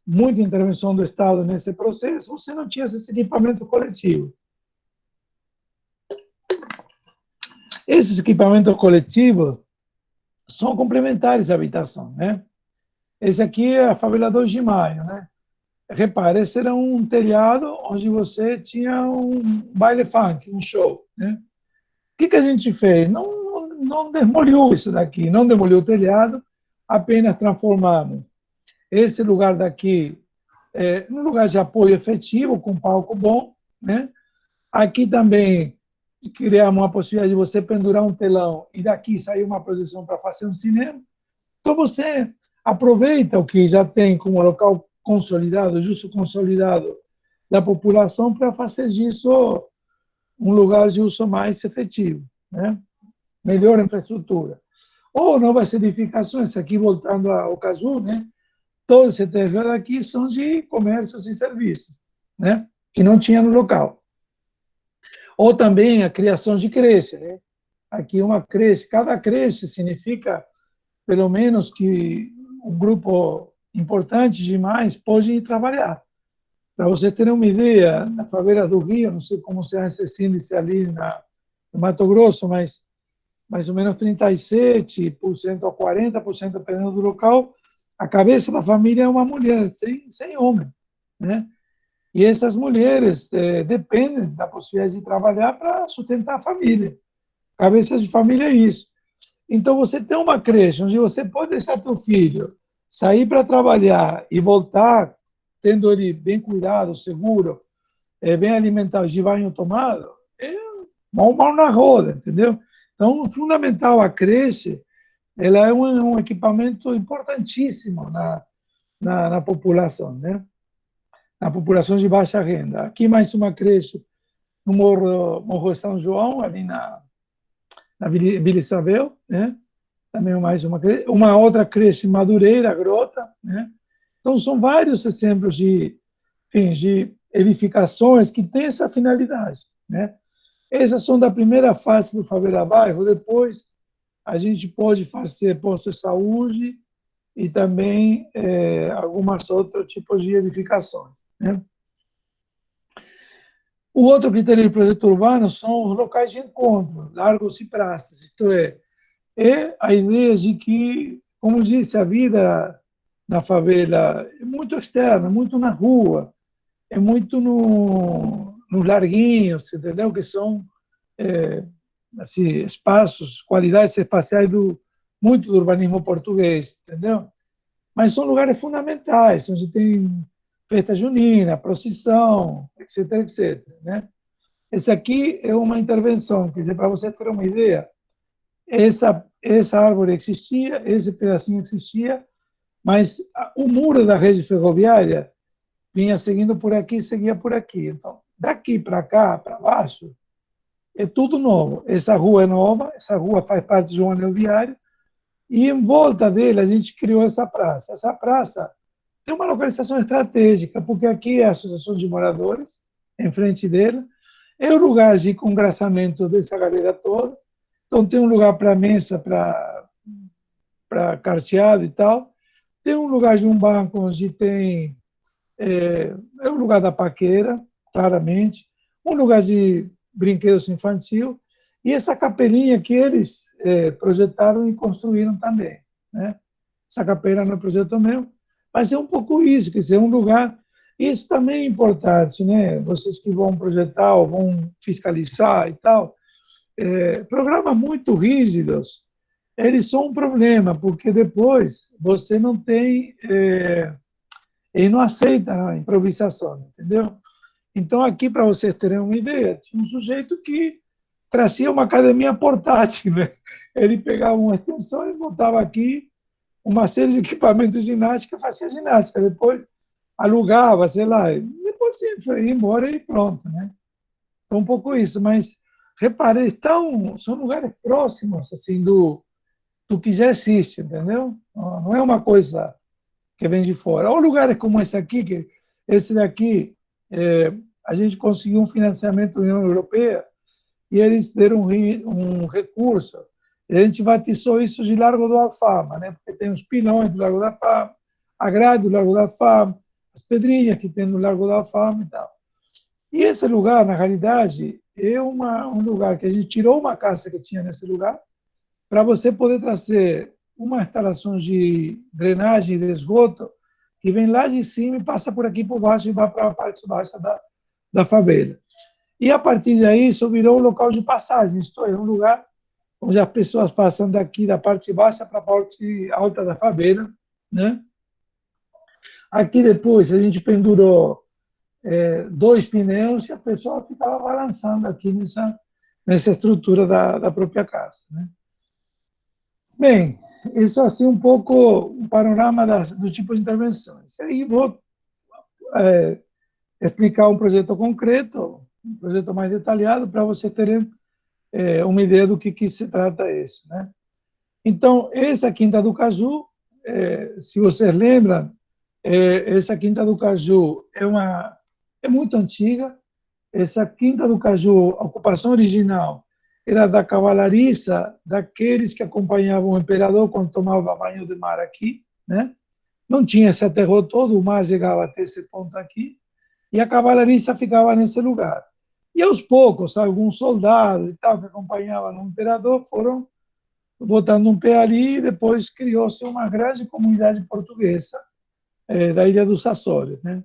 muita intervenção do Estado nesse processo, você não tinha esse equipamento coletivo. Esses equipamentos coletivos são complementares à habitação, né? Esse aqui é a favela 2 de Maio, né? Repare, esse era um telhado onde você tinha um baile funk, um show, né? O que a gente fez? Não demoliu isso daqui, não demoliu o telhado, apenas transformamos esse lugar daqui num lugar de apoio efetivo, com palco bom, né? Aqui também criamos uma possibilidade de você pendurar um telão e daqui sair uma projeção para fazer um cinema. Então você aproveita o que já tem como local consolidado, justo consolidado da população, para fazer disso um lugar de uso mais efetivo, né? Melhor infraestrutura. Ou novas edificações, aqui voltando ao Caju, né? Todo esse terreno aqui são de comércios e serviços, né? Que não tinha no local. Ou também a criação de creche, né? Aqui uma creche, cada creche significa, pelo menos, que um grupo importante demais pode ir trabalhar. Para você ter uma ideia, na favela do Rio, não sei como será esse índice ali no Mato Grosso, mas mais ou menos 37% a 40%, dependendo do local, a cabeça da família é uma mulher, sem homem, né? E essas mulheres dependem da possibilidade de trabalhar para sustentar a família. Cabeça de família é isso. Então, você tem uma creche onde você pode deixar teu filho sair para trabalhar e voltar tendo ele bem cuidado, seguro, bem alimentado, de banho tomado, mal na roda, entendeu? Então, fundamental, a creche, ela é um equipamento importantíssimo na população, né? Na população de baixa renda. Aqui mais uma creche no Morro São João, ali na Vila Isabel, né? Também mais uma outra creche em Madureira, Grota, né? Então, são vários exemplos de edificações que têm essa finalidade, né? Essas são da primeira fase do Favela Bairro. Depois, a gente pode fazer posto de saúde e também algumas outros tipos de edificações, né? O outro critério de projeto urbano são os locais de encontro, largos e praças. Isto é a ideia de que como disse, a vida na favela é muito externa, muito na rua, é muito nos larguinhos, entendeu? Que são assim, espaços, qualidades espaciais muito do urbanismo português, entendeu? Mas são lugares fundamentais, onde tem festa junina, procissão, etc, etc, né? Esse aqui é uma intervenção, quer dizer, para você ter uma ideia, essa árvore existia, esse pedacinho existia, mas o muro da rede ferroviária vinha seguindo por aqui e seguia por aqui. Então, daqui para cá, para baixo, é tudo novo. Essa rua é nova, essa rua faz parte de um anel viário, e em volta dele a gente criou essa praça. Essa praça tem uma localização estratégica, porque aqui é a Associação de Moradores, em frente dele, é o lugar de congraçamento dessa galera toda, então tem um lugar para mesa, para carteado e tal, tem um lugar de um banco onde tem, é o lugar da paquera, claramente, um lugar de brinquedos infantil, e essa capelinha que eles projetaram e construíram também, né? Essa capela não é projeto meu, mas é um pouco isso, quer dizer, um lugar. Isso também é importante, né? Vocês que vão projetar ou vão fiscalizar e tal, programas muito rígidos, eles são um problema, porque depois você não tem. Ele não aceita a improvisação, entendeu? Então, aqui, para vocês terem uma ideia, tinha um sujeito que trazia uma academia portátil, né? Ele pegava uma extensão e montava aqui uma série de equipamentos de ginástica e fazia ginástica. Depois alugava, sei lá, e depois ia embora e pronto, né? Então, um pouco isso, mas reparei, são lugares próximos, assim, do que já existe, entendeu? Não é uma coisa que vem de fora. Ou lugares como esse aqui, que esse daqui, a gente conseguiu um financiamento da União Europeia e eles deram um recurso. E a gente batizou isso de Largo do Alfama, né? Porque tem os pilões do Largo da Fama, a grade do Largo da Fama, as pedrinhas que tem no Largo da Alfama e tal. E esse lugar, na realidade, é um lugar que a gente tirou uma casa que tinha nesse lugar para você poder trazer uma instalação de drenagem e de esgoto que vem lá de cima e passa por aqui por baixo e vai para a parte baixa da favela. E a partir daí isso virou um local de passagem, isto é, um lugar onde as pessoas passam daqui da parte baixa para a parte alta da favela, né? Aqui depois a gente pendurou 2 pneus e a pessoa ficava balançando aqui nessa estrutura da própria casa, né? Bem, isso assim um pouco um panorama do tipo de intervenções. Aí vou explicar um projeto concreto, um projeto mais detalhado, para você terem uma ideia do que se trata isso, né? Então, essa Quinta do Caju, se vocês lembram, essa Quinta do Caju é muito antiga. Essa Quinta do Caju, a ocupação original era da cavalariça daqueles que acompanhavam o imperador quando tomava banho de mar aqui, né? Não tinha esse aterro todo, o mar chegava até esse ponto aqui, e a cavalariça ficava nesse lugar. E aos poucos, alguns soldados e tal que acompanhavam o imperador foram botando um pé ali e depois criou-se uma grande comunidade portuguesa da Ilha dos Açores, né?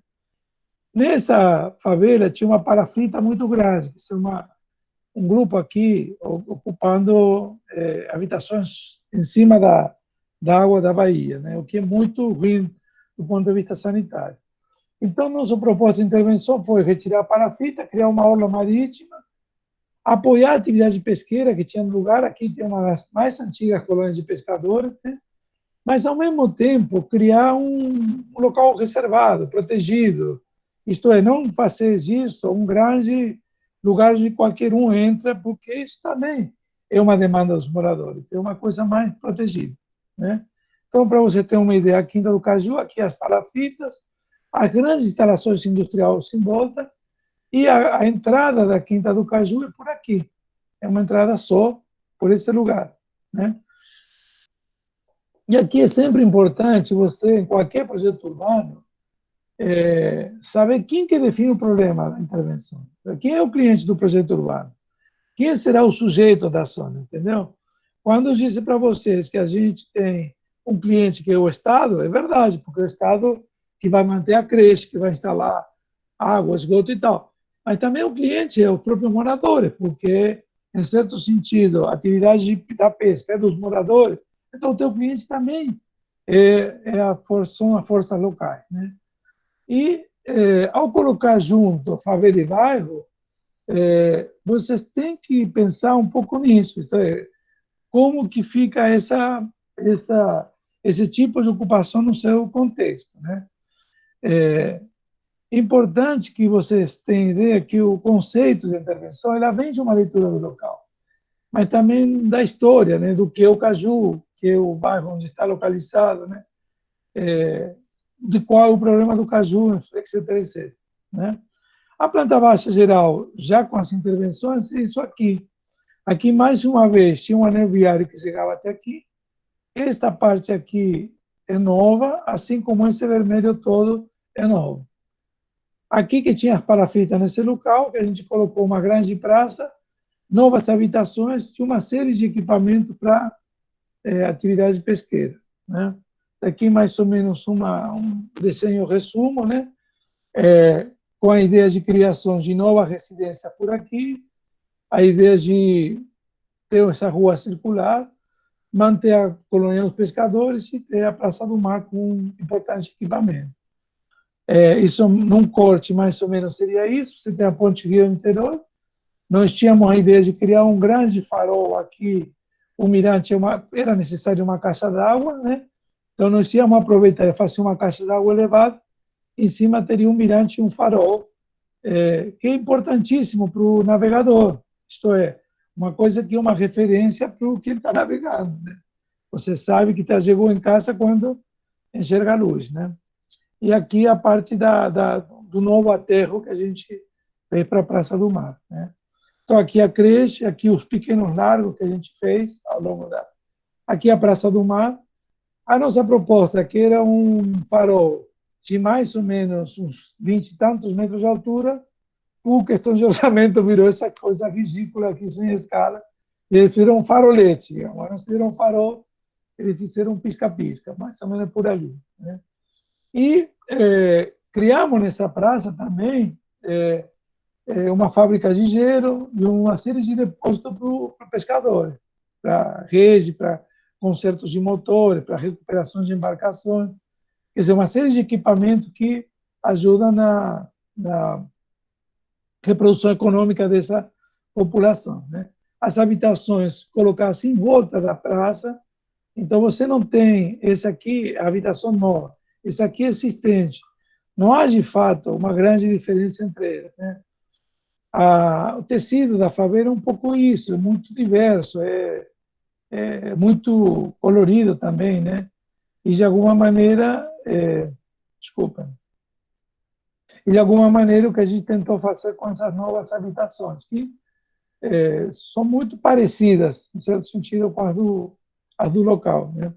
Nessa favela tinha uma palafita muito grande, que é um grupo aqui ocupando habitações em cima da água da Bahia, né? O que é muito ruim do ponto de vista sanitário. Então, nosso propósito de intervenção foi retirar a palafita, criar uma orla marítima, apoiar a atividade pesqueira que tinha no lugar. Aqui tem uma das mais antigas colônias de pescadores, né? Mas, ao mesmo tempo, criar um local reservado, protegido, isto é, não fazer disso um grande lugar onde qualquer um entra, porque isso também é uma demanda dos moradores, é uma coisa mais protegida, né? Então, para você ter uma ideia, a Quinta do Caju, aqui as palafitas, as grandes instalações industriais em volta, e a entrada da Quinta do Caju é por aqui, é uma entrada só por esse lugar, né? E aqui é sempre importante você, em qualquer projeto urbano, saber quem que define o problema da intervenção. Quem é o cliente do projeto urbano? Quem será o sujeito da ação, entendeu? Quando eu disse para vocês que a gente tem um cliente que é o Estado, é verdade, porque é o Estado que vai manter a creche, que vai instalar água, esgoto e tal. Mas também o cliente é os próprios moradores, porque, em certo sentido, a atividade da pesca é dos moradores, então o teu cliente também são as forças locais, né? E, ao colocar junto favela e bairro, vocês têm que pensar um pouco nisso, isto é, como que fica esse tipo de ocupação no seu contexto, né? É importante que vocês tenham ideia que o conceito de intervenção ela vem de uma leitura do local, mas também da história, né, do que é o Caju, que é o bairro onde está localizado, né, de qual é o problema do Caju, etc, etc, né? A planta baixa geral, já com as intervenções, é isso aqui. Aqui, mais uma vez, tinha um anel viário que chegava até aqui. Esta parte aqui é nova, assim como esse vermelho todo é novo. Aqui que tinha as palafitas nesse local, que a gente colocou uma grande praça, novas habitações e uma série de equipamentos para atividade pesqueira, né? Aqui mais ou menos um desenho resumo, né? Com a ideia de criação de nova residência por aqui, a ideia de ter essa rua circular, manter a colônia dos pescadores e ter a Praça do Mar com um importante equipamento. Isso num corte mais ou menos seria isso. Você tem a Ponte Rio-Niterói. Nós tínhamos a ideia de criar um grande farol aqui. O mirante era necessário uma caixa d'água, né? Então nós íamos aproveitar e fazer uma caixa d'água elevada. Em cima teria um mirante e um farol, que é importantíssimo para o navegador. Isto é, uma coisa que é uma referência para o que ele está navegando, né? Você sabe que chegou em casa quando enxerga a luz, né? E aqui a parte do novo aterro que a gente fez para a Praça do Mar, né? Então, aqui a creche, aqui os pequenos largos que a gente fez ao longo da... Aqui a Praça do Mar. A nossa proposta aqui era um farol de mais ou menos uns 20 e tantos metros de altura. Por questão de orçamento, virou essa coisa ridícula aqui, sem escala. E eles fizeram um farolete, digamos. Não fizeram um farol, eles fizeram um pisca-pisca, mais ou menos por ali, né? E criamos nessa praça também uma fábrica de gelo e uma série de depósitos para pescadores, para rede, para consertos de motores, para recuperação de embarcações. Quer dizer, uma série de equipamentos que ajudam na reprodução econômica dessa população, né? As habitações colocadas em volta da praça, então você não tem esse aqui, a habitação nova, esse aqui é existente. Não há, de fato, uma grande diferença entre eles, né? O tecido da favela é um pouco isso, é muito diverso, é muito colorido também, né? E, de alguma maneira, desculpa, e, de alguma maneira, o que a gente tentou fazer com essas novas habitações, que são muito parecidas, em certo sentido, com as do local, né?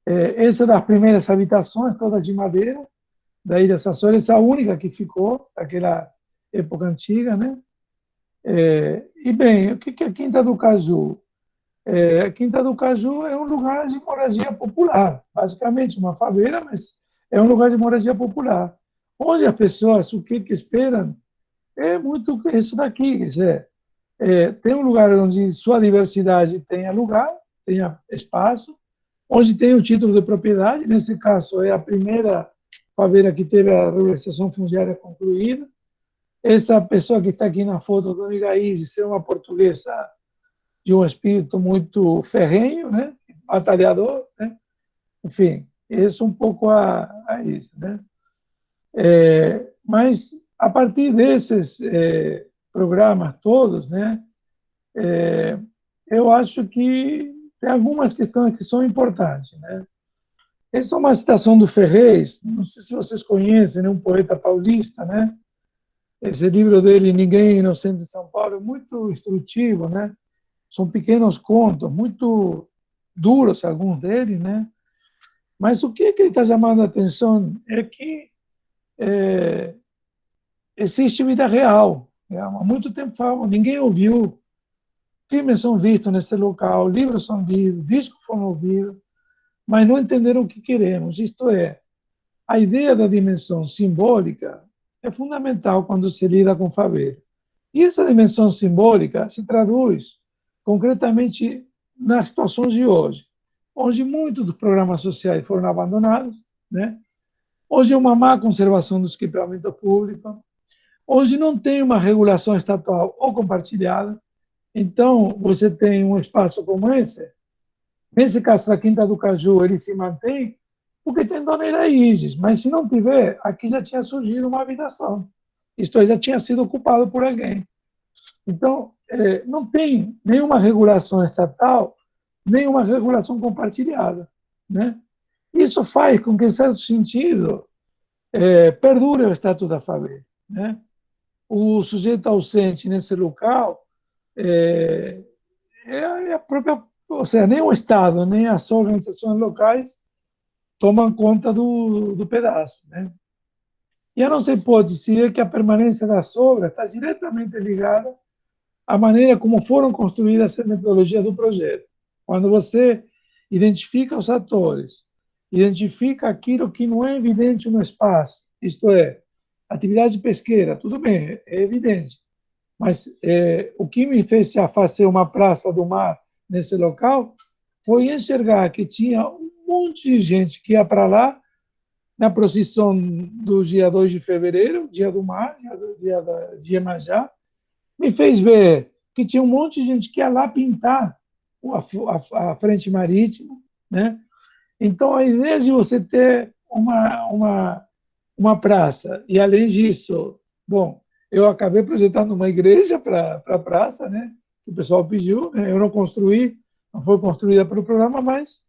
Essa das primeiras habitações, todas de madeira, da Ilha Açores, essa única que ficou, daquela época antiga, né? E, bem, o que é a Quinta do Caju? A Quinta do Caju é um lugar de moradia popular, basicamente uma favela, mas é um lugar de moradia popular, onde as pessoas, o que esperam, é muito isso daqui, quer dizer, tem um lugar onde sua diversidade tenha lugar, tenha espaço, onde tem o título de propriedade, nesse caso é a primeira favela que teve a regularização fundiária concluída. Essa pessoa que está aqui na foto, Dona Iraíse, ser uma portuguesa de um espírito muito ferrenho, né? Batalhador, né? Enfim, isso um pouco a isso, né? Mas, a partir desses programas todos, né? Eu acho que tem algumas questões que são importantes, né? Essa é uma citação do Ferrez, não sei se vocês conhecem, né? Um poeta paulista, né? Esse livro dele, Ninguém é Inocente de São Paulo, é muito instrutivo, né? São pequenos contos, muito duros, alguns deles, né? Mas o que ele está chamando a atenção é que existe vida real. Há muito tempo ninguém ouviu, filmes são vistos nesse local, livros são lidos, discos foram ouvidos, mas não entenderam o que queremos. Isto é, a ideia da dimensão simbólica é fundamental quando se lida com favela. E essa dimensão simbólica se traduz concretamente nas situações de hoje, onde muitos dos programas sociais foram abandonados, né? Hoje é uma má conservação dos equipamentos públicos, hoje não tem uma regulação estatal ou compartilhada, então você tem um espaço como esse. Nesse caso da Quinta do Caju, ele se mantém porque tem Dona Iraíges, mas se não tiver, aqui já tinha surgido uma habitação. Isto já tinha sido ocupado por alguém. Então, não tem nenhuma regulação estatal, nenhuma regulação compartilhada, né? Isso faz com que, em certo sentido, perdure o status da favela, né? O sujeito ausente nesse local é a própria, ou seja, nem o Estado, nem as organizações locais tomam conta do pedaço, né? E a nossa hipótese é que a permanência das obras está diretamente ligada à maneira como foram construídas as metodologias do projeto. Quando você identifica os atores, identifica aquilo que não é evidente no espaço, isto é, atividade pesqueira, tudo bem, é evidente, mas o que me fez fazer uma praça do mar nesse local foi enxergar que tinha um monte de gente que ia para lá na procissão do dia 2 de fevereiro, dia do mar, dia de Iemanjá, me fez ver que tinha um monte de gente que ia lá pintar a frente marítima, né? Então, a ideia de você ter uma praça, e além disso, bom, eu acabei projetando uma igreja para a praça, né? Que o pessoal pediu, né? Eu não construí, não foi construída pelo programa, mas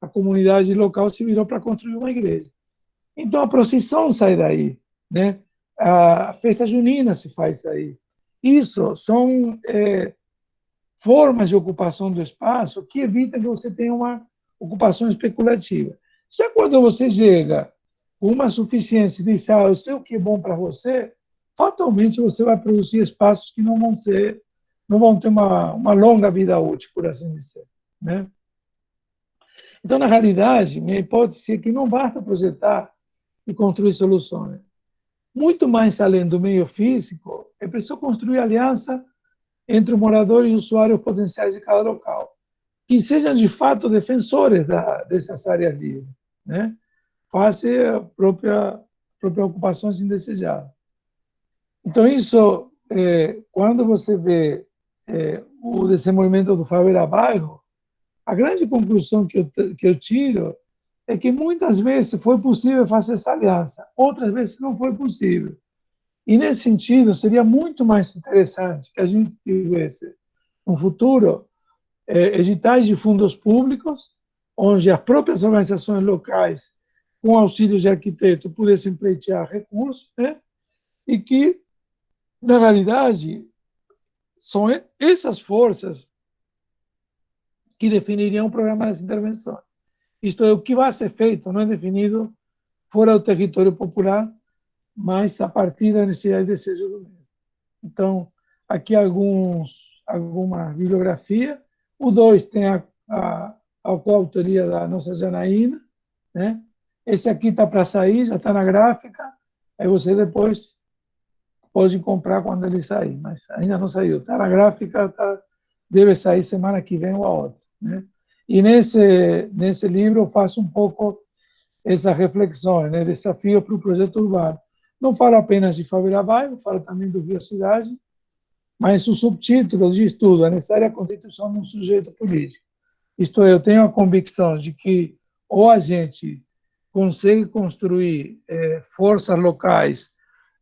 a comunidade local se virou para construir uma igreja. Então, a procissão sai daí, né? A festa junina se faz daí. Isso são formas de ocupação do espaço que evitam que você tenha uma ocupação especulativa. Já quando você chega com uma suficiência de diz, eu sei o que é bom para você, fatalmente você vai produzir espaços que não vão ter uma longa vida útil, por assim dizer, né? Então, na realidade, minha hipótese é que não basta projetar e construir soluções. Muito mais além do meio físico, é preciso construir aliança entre os moradores e usuários potenciais de cada local, que sejam de fato defensores dessas áreas livres, né? Face a própria ocupações indesejadas. Então, isso, quando você vê o desenvolvimento do favela bairro, a grande conclusão que eu tiro é que muitas vezes foi possível fazer essa aliança, outras vezes não foi possível. E, nesse sentido, seria muito mais interessante que a gente tivesse, no futuro, editais de fundos públicos, onde as próprias organizações locais, com auxílio de arquiteto, pudessem pleitear recursos, né? E que, na realidade, são essas forças que definiriam o programa das intervenções. Isto é, o que vai ser feito não é definido fora do território popular, mas a partir da necessidade e desejo do mesmo. Então, aqui alguma bibliografia. O 2 tem a coautoria da nossa Janaína, né? Esse aqui está para sair, já está na gráfica, aí você depois pode comprar quando ele sair, mas ainda não saiu. Está na gráfica, deve sair semana que vem ou a outra, né? E nesse livro eu faço um pouco essa reflexão, né? Desafio para o projeto urbano. Não falo apenas de favela bairro, falo também do Rio Cidade, mas o subtítulo de estudo, a necessária constituição de um sujeito político. Isto é, eu tenho a convicção de que ou a gente consegue construir forças locais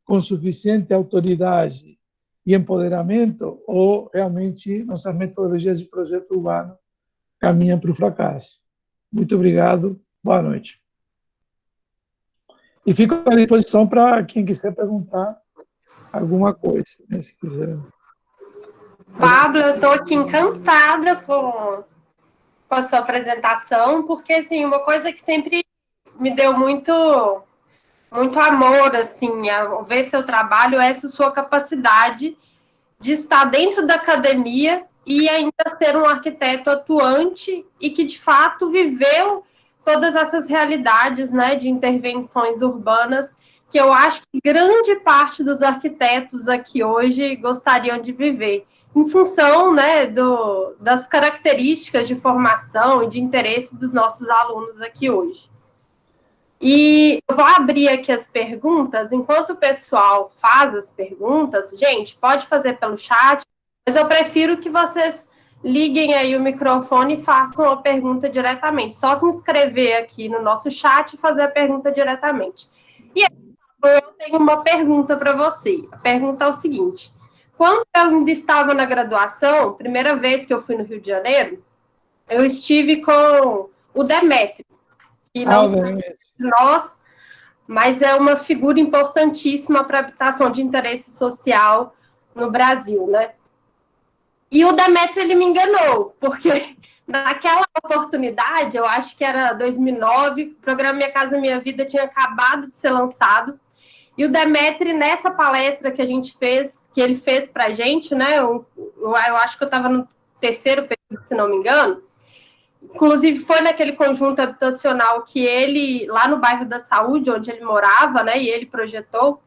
com suficiente autoridade e empoderamento, ou realmente nossas metodologias de projeto urbano caminham para o fracasso. Muito obrigado, boa noite. E fico à disposição para quem quiser perguntar alguma coisa, né, se quiser. Pablo, eu estou aqui encantada com a sua apresentação, porque, assim, uma coisa que sempre me deu muito amor, assim, a ver seu trabalho, é essa sua capacidade de estar dentro da academia e ainda ser um arquiteto atuante e que, de fato, viveu todas essas realidades, né, de intervenções urbanas que eu acho que grande parte dos arquitetos aqui hoje gostariam de viver, em função, né, das características de formação e de interesse dos nossos alunos aqui hoje. E eu vou abrir aqui as perguntas, enquanto o pessoal faz as perguntas, gente, pode fazer pelo chat, mas eu prefiro que vocês liguem aí o microfone e façam a pergunta diretamente. Só se inscrever aqui no nosso chat e fazer a pergunta diretamente. E aí, eu tenho uma pergunta para você. A pergunta é o seguinte: quando eu ainda estava na graduação, primeira vez que eu fui no Rio de Janeiro, eu estive com o Demetrio, que não está entre nós, mas é uma figura importantíssima para a habitação de interesse social no Brasil, né? E o Demetrio, ele me enganou, porque naquela oportunidade, eu acho que era 2009, o programa Minha Casa Minha Vida tinha acabado de ser lançado, e o Demetrio, nessa palestra que a gente fez, que ele fez para a gente, né, eu acho que eu estava no terceiro período, se não me engano, inclusive foi naquele conjunto habitacional que ele, lá no bairro da Saúde, onde ele morava, né, e ele projetou,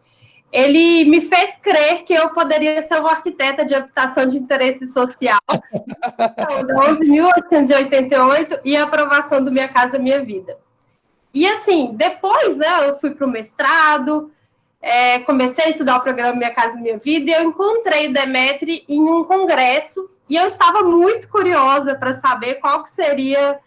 ele me fez crer que eu poderia ser uma arquiteta de habitação de interesse social, de 1888, e a aprovação do Minha Casa Minha Vida. E assim, depois, né, eu fui para o mestrado, comecei a estudar o programa Minha Casa Minha Vida, e eu encontrei o Demetrio em um congresso, e eu estava muito curiosa para saber qual que seria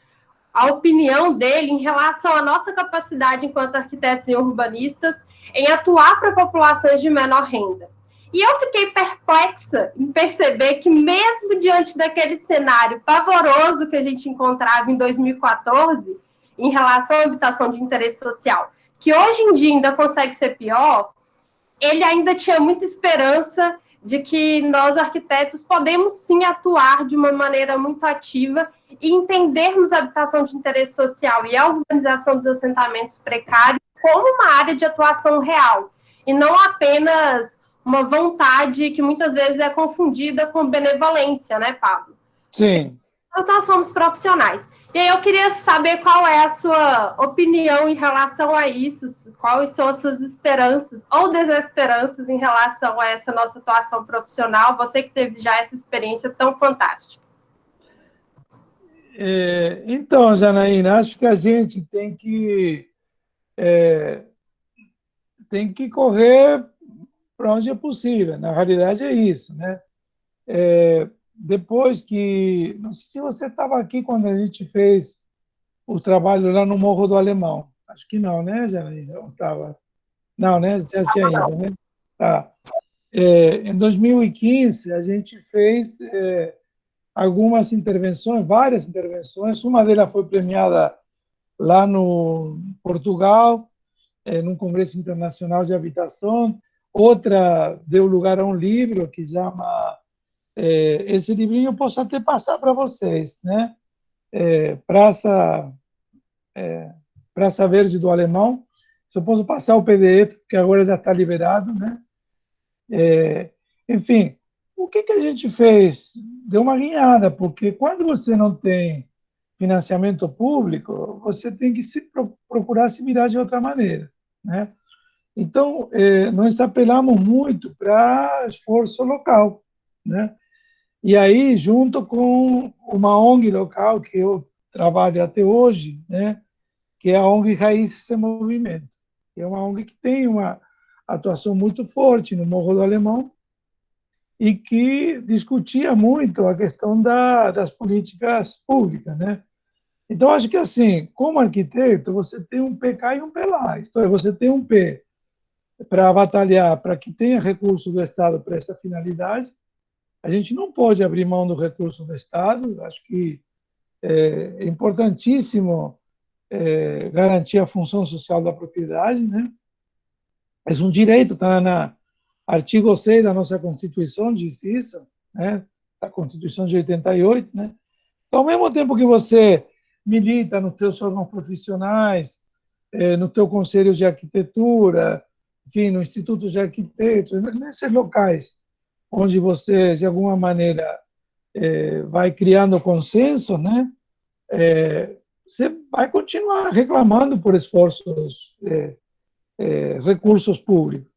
a opinião dele em relação à nossa capacidade enquanto arquitetos e urbanistas em atuar para populações de menor renda. E eu fiquei perplexa em perceber que, mesmo diante daquele cenário pavoroso que a gente encontrava em 2014, em relação à habitação de interesse social, que hoje em dia ainda consegue ser pior, ele ainda tinha muita esperança de que nós, arquitetos, podemos sim atuar de uma maneira muito ativa e entendermos a habitação de interesse social e a urbanização dos assentamentos precários como uma área de atuação real, e não apenas uma vontade que muitas vezes é confundida com benevolência, né, Pablo? Sim. Nós somos profissionais. E aí eu queria saber qual é a sua opinião em relação a isso, quais são as suas esperanças ou desesperanças em relação a essa nossa atuação profissional, você que teve já essa experiência tão fantástica. Então, Janaína, acho que a gente tem que correr para onde é possível. Na realidade é isso, né? Depois que... Não sei se você estava aqui quando a gente fez o trabalho lá no Morro do Alemão. Acho que não, né, Janaína? Eu estava... Não, né? Você tinha ido, né? Tá. Em 2015, a gente fez algumas intervenções, várias intervenções. Uma delas foi premiada lá no Portugal, num Congresso Internacional de Habitação. Outra deu lugar a um livro que chama... esse livrinho eu posso até passar para vocês, né? Praça Verde do Alemão. Se eu posso passar o PDF, porque agora já está liberado, né? Enfim, o que a gente fez? Deu uma guinhada, porque quando você não tem financiamento público, você tem que procurar se virar de outra maneira, né? Então, nós apelamos muito para esforço local, né? E aí, junto com uma ONG local que eu trabalho até hoje, né? Que é a ONG Raízes em Movimento, que é uma ONG que tem uma atuação muito forte no Morro do Alemão e que discutia muito a questão das políticas públicas, né? Então, acho que, assim, como arquiteto, você tem um pé cá e um pé lá. Isto é, você tem um pé para batalhar para que tenha recurso do Estado para essa finalidade. A gente não pode abrir mão do recurso do Estado. Acho que é importantíssimo garantir a função social da propriedade, né? É um direito, está no artigo 6 da nossa Constituição, diz isso, né? A Constituição de 88, né? Então, ao mesmo tempo que você milita nos teus órgãos profissionais, no teu conselho de arquitetura, enfim, no Instituto de Arquitetos, nesses locais onde você, de alguma maneira, vai criando consenso, né? você vai continuar reclamando por esforços, recursos públicos.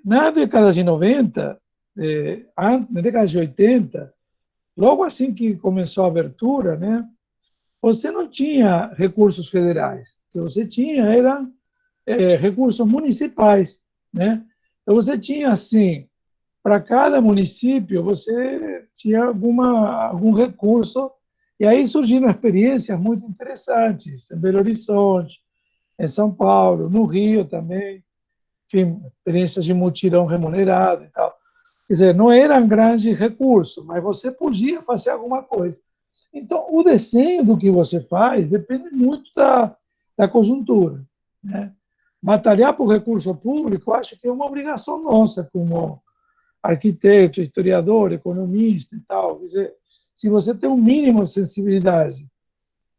Na década de 90, na década de 80, logo assim que começou a abertura, né, você não tinha recursos federais. O que você tinha era recursos municipais, né? Então, você tinha, assim, para cada município, você tinha algum recurso, e aí surgiram experiências muito interessantes, em Belo Horizonte, em São Paulo, no Rio também, enfim, experiências de mutirão remunerado e tal. Quer dizer, não eram grandes recursos, mas você podia fazer alguma coisa. Então, o desenho do que você faz depende muito da conjuntura, né? Batalhar por recurso público, eu acho que é uma obrigação nossa, como arquiteto, historiador, economista e tal. Quer dizer, se você tem um mínimo de sensibilidade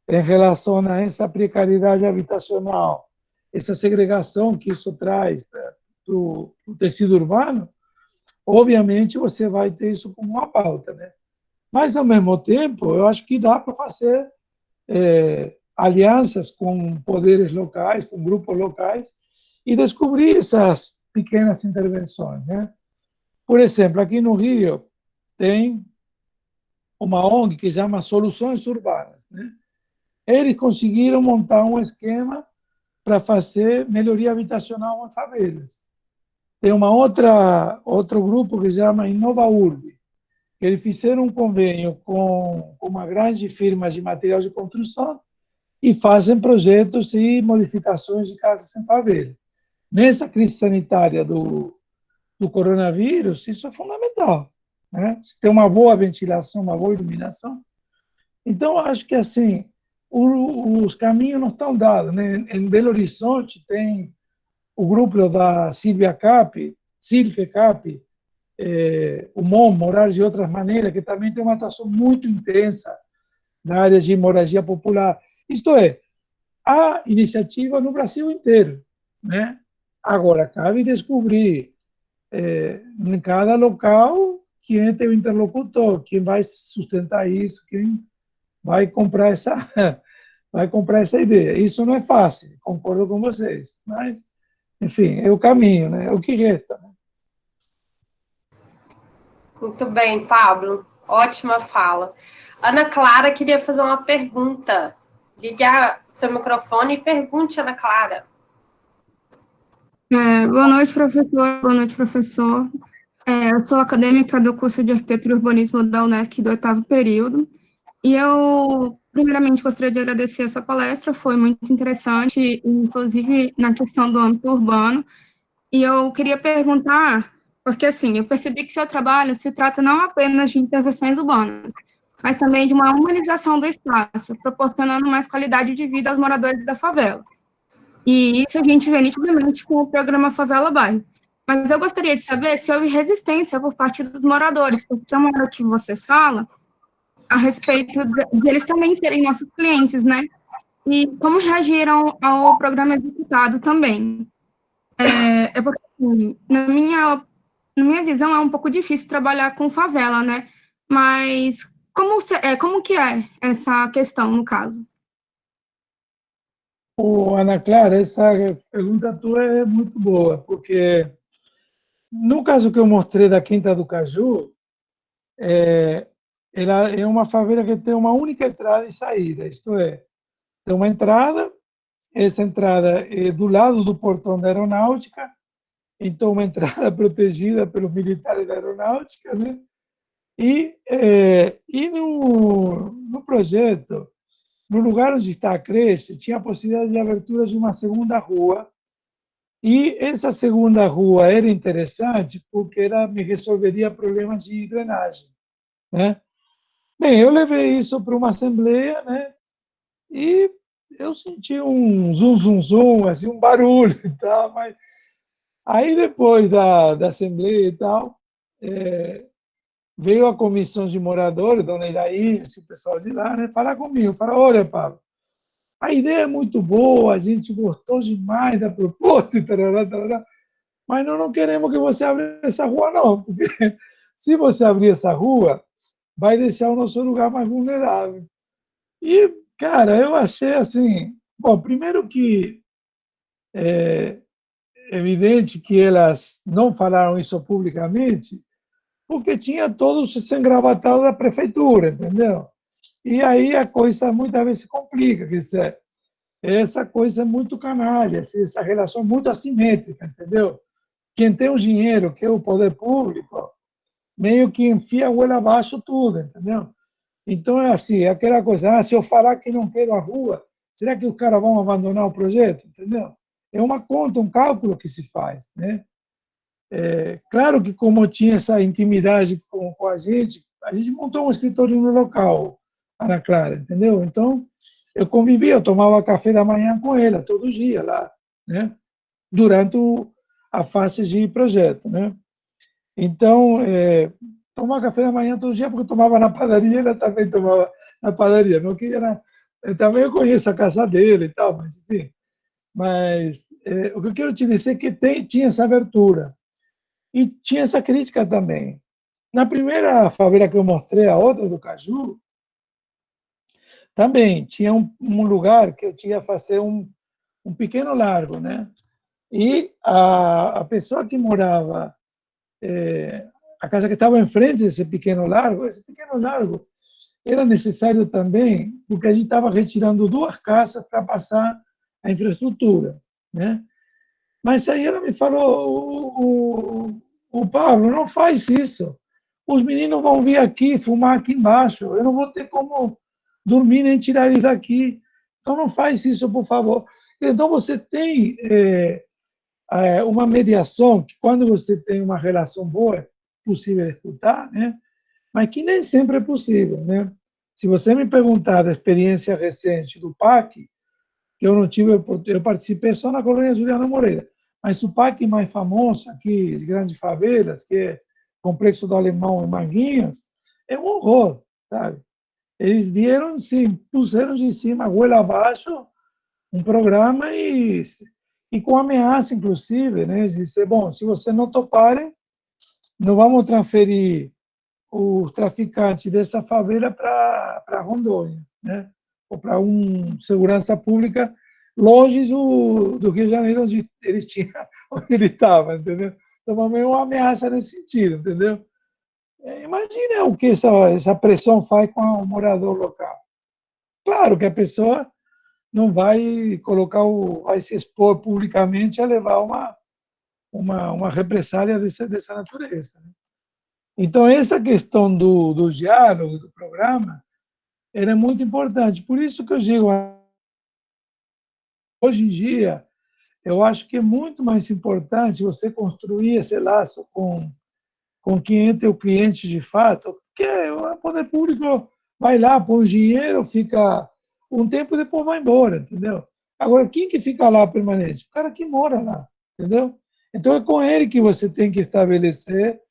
em relação a essa precariedade habitacional, essa segregação que isso traz para o tecido urbano, obviamente você vai ter isso como uma pauta, né? Mas, ao mesmo tempo, eu acho que dá para fazer alianças com poderes locais, com grupos locais, e descobrir essas pequenas intervenções, né? Por exemplo, aqui no Rio tem uma ONG que chama Soluções Urbanas, né? Eles conseguiram montar um esquema para fazer melhoria habitacional em favelas. Tem outro grupo que se chama Inova Urbe. Eles fizeram um convênio com uma grande firma de material de construção e fazem projetos e modificações de casas em favela. Nessa crise sanitária do coronavírus, isso é fundamental, né? Se tem uma boa ventilação, uma boa iluminação. Então, acho que assim, os caminhos não estão dados, né? Em Belo Horizonte tem o grupo da Silvia Cap, o MOM, Morar de Outras Maneiras, que também tem uma atuação muito intensa na área de moradia popular. Isto é, há iniciativa no Brasil inteiro, né? Agora, cabe descobrir em cada local quem é o interlocutor, quem vai sustentar isso, quem vai comprar essa ideia. Isso não é fácil, concordo com vocês, mas, enfim, é o caminho, né? É o que resta, né? Muito bem, Pablo. Ótima fala. Ana Clara queria fazer uma pergunta. Ligue seu microfone e pergunte, Ana Clara. Boa noite, professor. Boa noite, professor. Eu sou acadêmica do curso de Arquitetura e Urbanismo da Unesc do 8º período. E eu, primeiramente, gostaria de agradecer a sua palestra, foi muito interessante, inclusive na questão do âmbito urbano. E eu queria perguntar, porque assim, eu percebi que seu trabalho se trata não apenas de intervenções urbanas, mas também de uma humanização do espaço, proporcionando mais qualidade de vida aos moradores da favela. E isso a gente vê nitidamente com o programa Favela Bairro. Mas eu gostaria de saber se houve resistência por parte dos moradores, porque tem uma hora que você fala a respeito de eles também serem nossos clientes, né? E como reagiram ao programa executado também. Porque, assim, na minha visão, é um pouco difícil trabalhar com favela, né? Mas como que é essa questão, no caso? Ana Clara, essa pergunta tua é muito boa, porque no caso que eu mostrei da Quinta do Caju, ela é uma favela que tem uma única entrada e saída, isto é, tem uma entrada, essa entrada é do lado do portão da aeronáutica, então uma entrada protegida pelos militares da aeronáutica, né? E no projeto, no lugar onde está a creche, tinha a possibilidade de abertura de uma segunda rua, e essa segunda rua era interessante porque ela me resolveria problemas de drenagem, né? Bem, eu levei isso para uma assembleia, né? E eu senti um zum, zum, zum, assim, um barulho e tal, mas aí depois da assembleia e tal, veio a comissão de moradores, dona Iraíce, o pessoal de lá, né, falar comigo, falar, olha, Pablo, a ideia é muito boa, a gente gostou demais da proposta, e tarará, tarará, mas nós não queremos que você abra essa rua, não, porque se você abrir essa rua, vai deixar o nosso lugar mais vulnerável. E Cara, eu achei assim, bom, primeiro que é evidente que elas não falaram isso publicamente, porque tinha todos os engravatados da prefeitura, entendeu? E aí a coisa muitas vezes se complica, quer dizer, essa coisa é muito canalha, essa relação muito assimétrica, entendeu? Quem tem o dinheiro, que é o poder público, meio que enfia a goela abaixo tudo, entendeu? Então é assim, é aquela coisa, se eu falar que não quero a rua, será que os caras vão abandonar o projeto, entendeu? É uma conta, um cálculo que se faz, né? Claro que como tinha essa intimidade com a gente montou um escritório no local, Ana Clara, entendeu? Então, eu convivia, eu tomava café da manhã com ela, todo dia lá, né? Durante a fase de projeto, né? Então, tomava café da manhã todo dia, porque eu tomava na padaria, ela também tomava na padaria. Não que era, também eu conheço a casa dele e tal, mas enfim. Mas o que eu quero te dizer é que tinha essa abertura. E tinha essa crítica também. Na primeira favela que eu mostrei, a outra do Caju, também tinha um lugar que eu tinha que fazer um pequeno largo, né? E a pessoa que morava, a casa que estava em frente desse pequeno largo, esse pequeno largo era necessário também, porque a gente estava retirando duas casas para passar a infraestrutura, né? Mas aí ela me falou, o Pablo, não faz isso. Os meninos vão vir aqui, fumar aqui embaixo. Eu não vou ter como dormir nem tirar eles daqui. Então não faz isso, por favor. Então você tem uma mediação que quando você tem uma relação boa, é possível escutar, né? Mas que nem sempre é possível, né? Se você me perguntar da experiência recente do PAC, que eu não tive, eu participei só na colônia Juliana Moreira, mas o PAC mais famoso aqui, de grandes favelas, que é Complexo do Alemão e Manguinhos, é um horror, sabe? Eles vieram, sim, puseram de cima, goela abaixo, um programa e com ameaça, inclusive, né? De dizer, bom, se você não topar, não vamos transferir os traficantes dessa favela para Rondônia, né? Ou para segurança pública longe do Rio de Janeiro, onde eles tinham, onde ele estava, entendeu? Então, meio uma ameaça nesse sentido, entendeu? Imagina o que essa pressão faz com o morador local. Claro que a pessoa não vai vai se expor publicamente a levar uma represália dessa natureza, né? Então, essa questão do diálogo, do programa, era muito importante. Por isso que eu digo, hoje em dia, eu acho que é muito mais importante você construir esse laço com quem é teu cliente de fato, porque o poder público vai lá, põe o dinheiro, fica um tempo e depois vai embora, entendeu? Agora, quem que fica lá permanente? O cara que mora lá, entendeu? Então, é com ele que você tem que estabelecer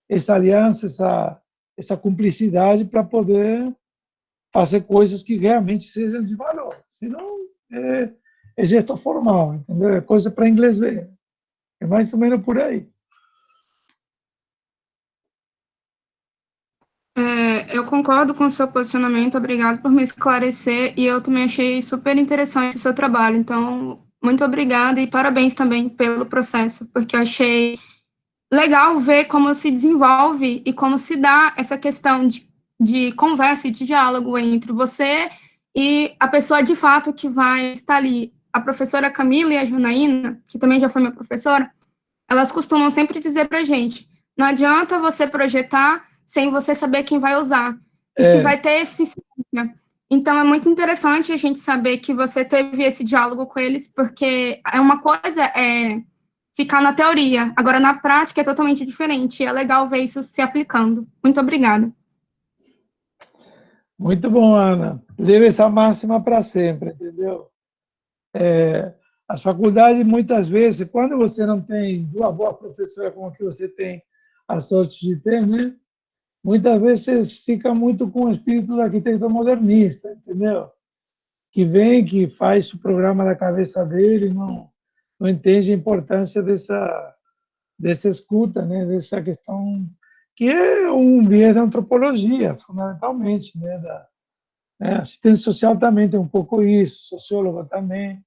essa aliança, essa cumplicidade para poder fazer coisas que realmente sejam de valor. Senão, é gesto formal, entendeu? É coisa para inglês ver. É mais ou menos por aí. Eu concordo com o seu posicionamento, obrigado por me esclarecer, e eu também achei super interessante o seu trabalho, então, muito obrigada e parabéns também pelo processo, porque eu achei legal ver como se desenvolve e como se dá essa questão de conversa e de diálogo entre você e a pessoa de fato que vai estar ali. A professora Camila e a Janaína, que também já foi minha professora, elas costumam sempre dizer para a gente, não adianta você projetar sem você saber quem vai usar, e se vai ter eficiência. Então, é muito interessante a gente saber que você teve esse diálogo com eles, porque é uma coisa ficar na teoria, agora na prática é totalmente diferente, e é legal ver isso se aplicando. Muito obrigada. Muito bom, Ana. Leve essa máxima para sempre, entendeu? As faculdades, muitas vezes, quando você não tem duas boas professoras como a que você tem a sorte de ter, né? Muitas vezes fica muito com o espírito do arquiteto modernista, entendeu? Que vem, que faz o programa da cabeça dele, não entende a importância dessa escuta, né? Dessa questão que é um viés da antropologia, fundamentalmente, né? né? Assistente social também tem um pouco isso, sociólogo também,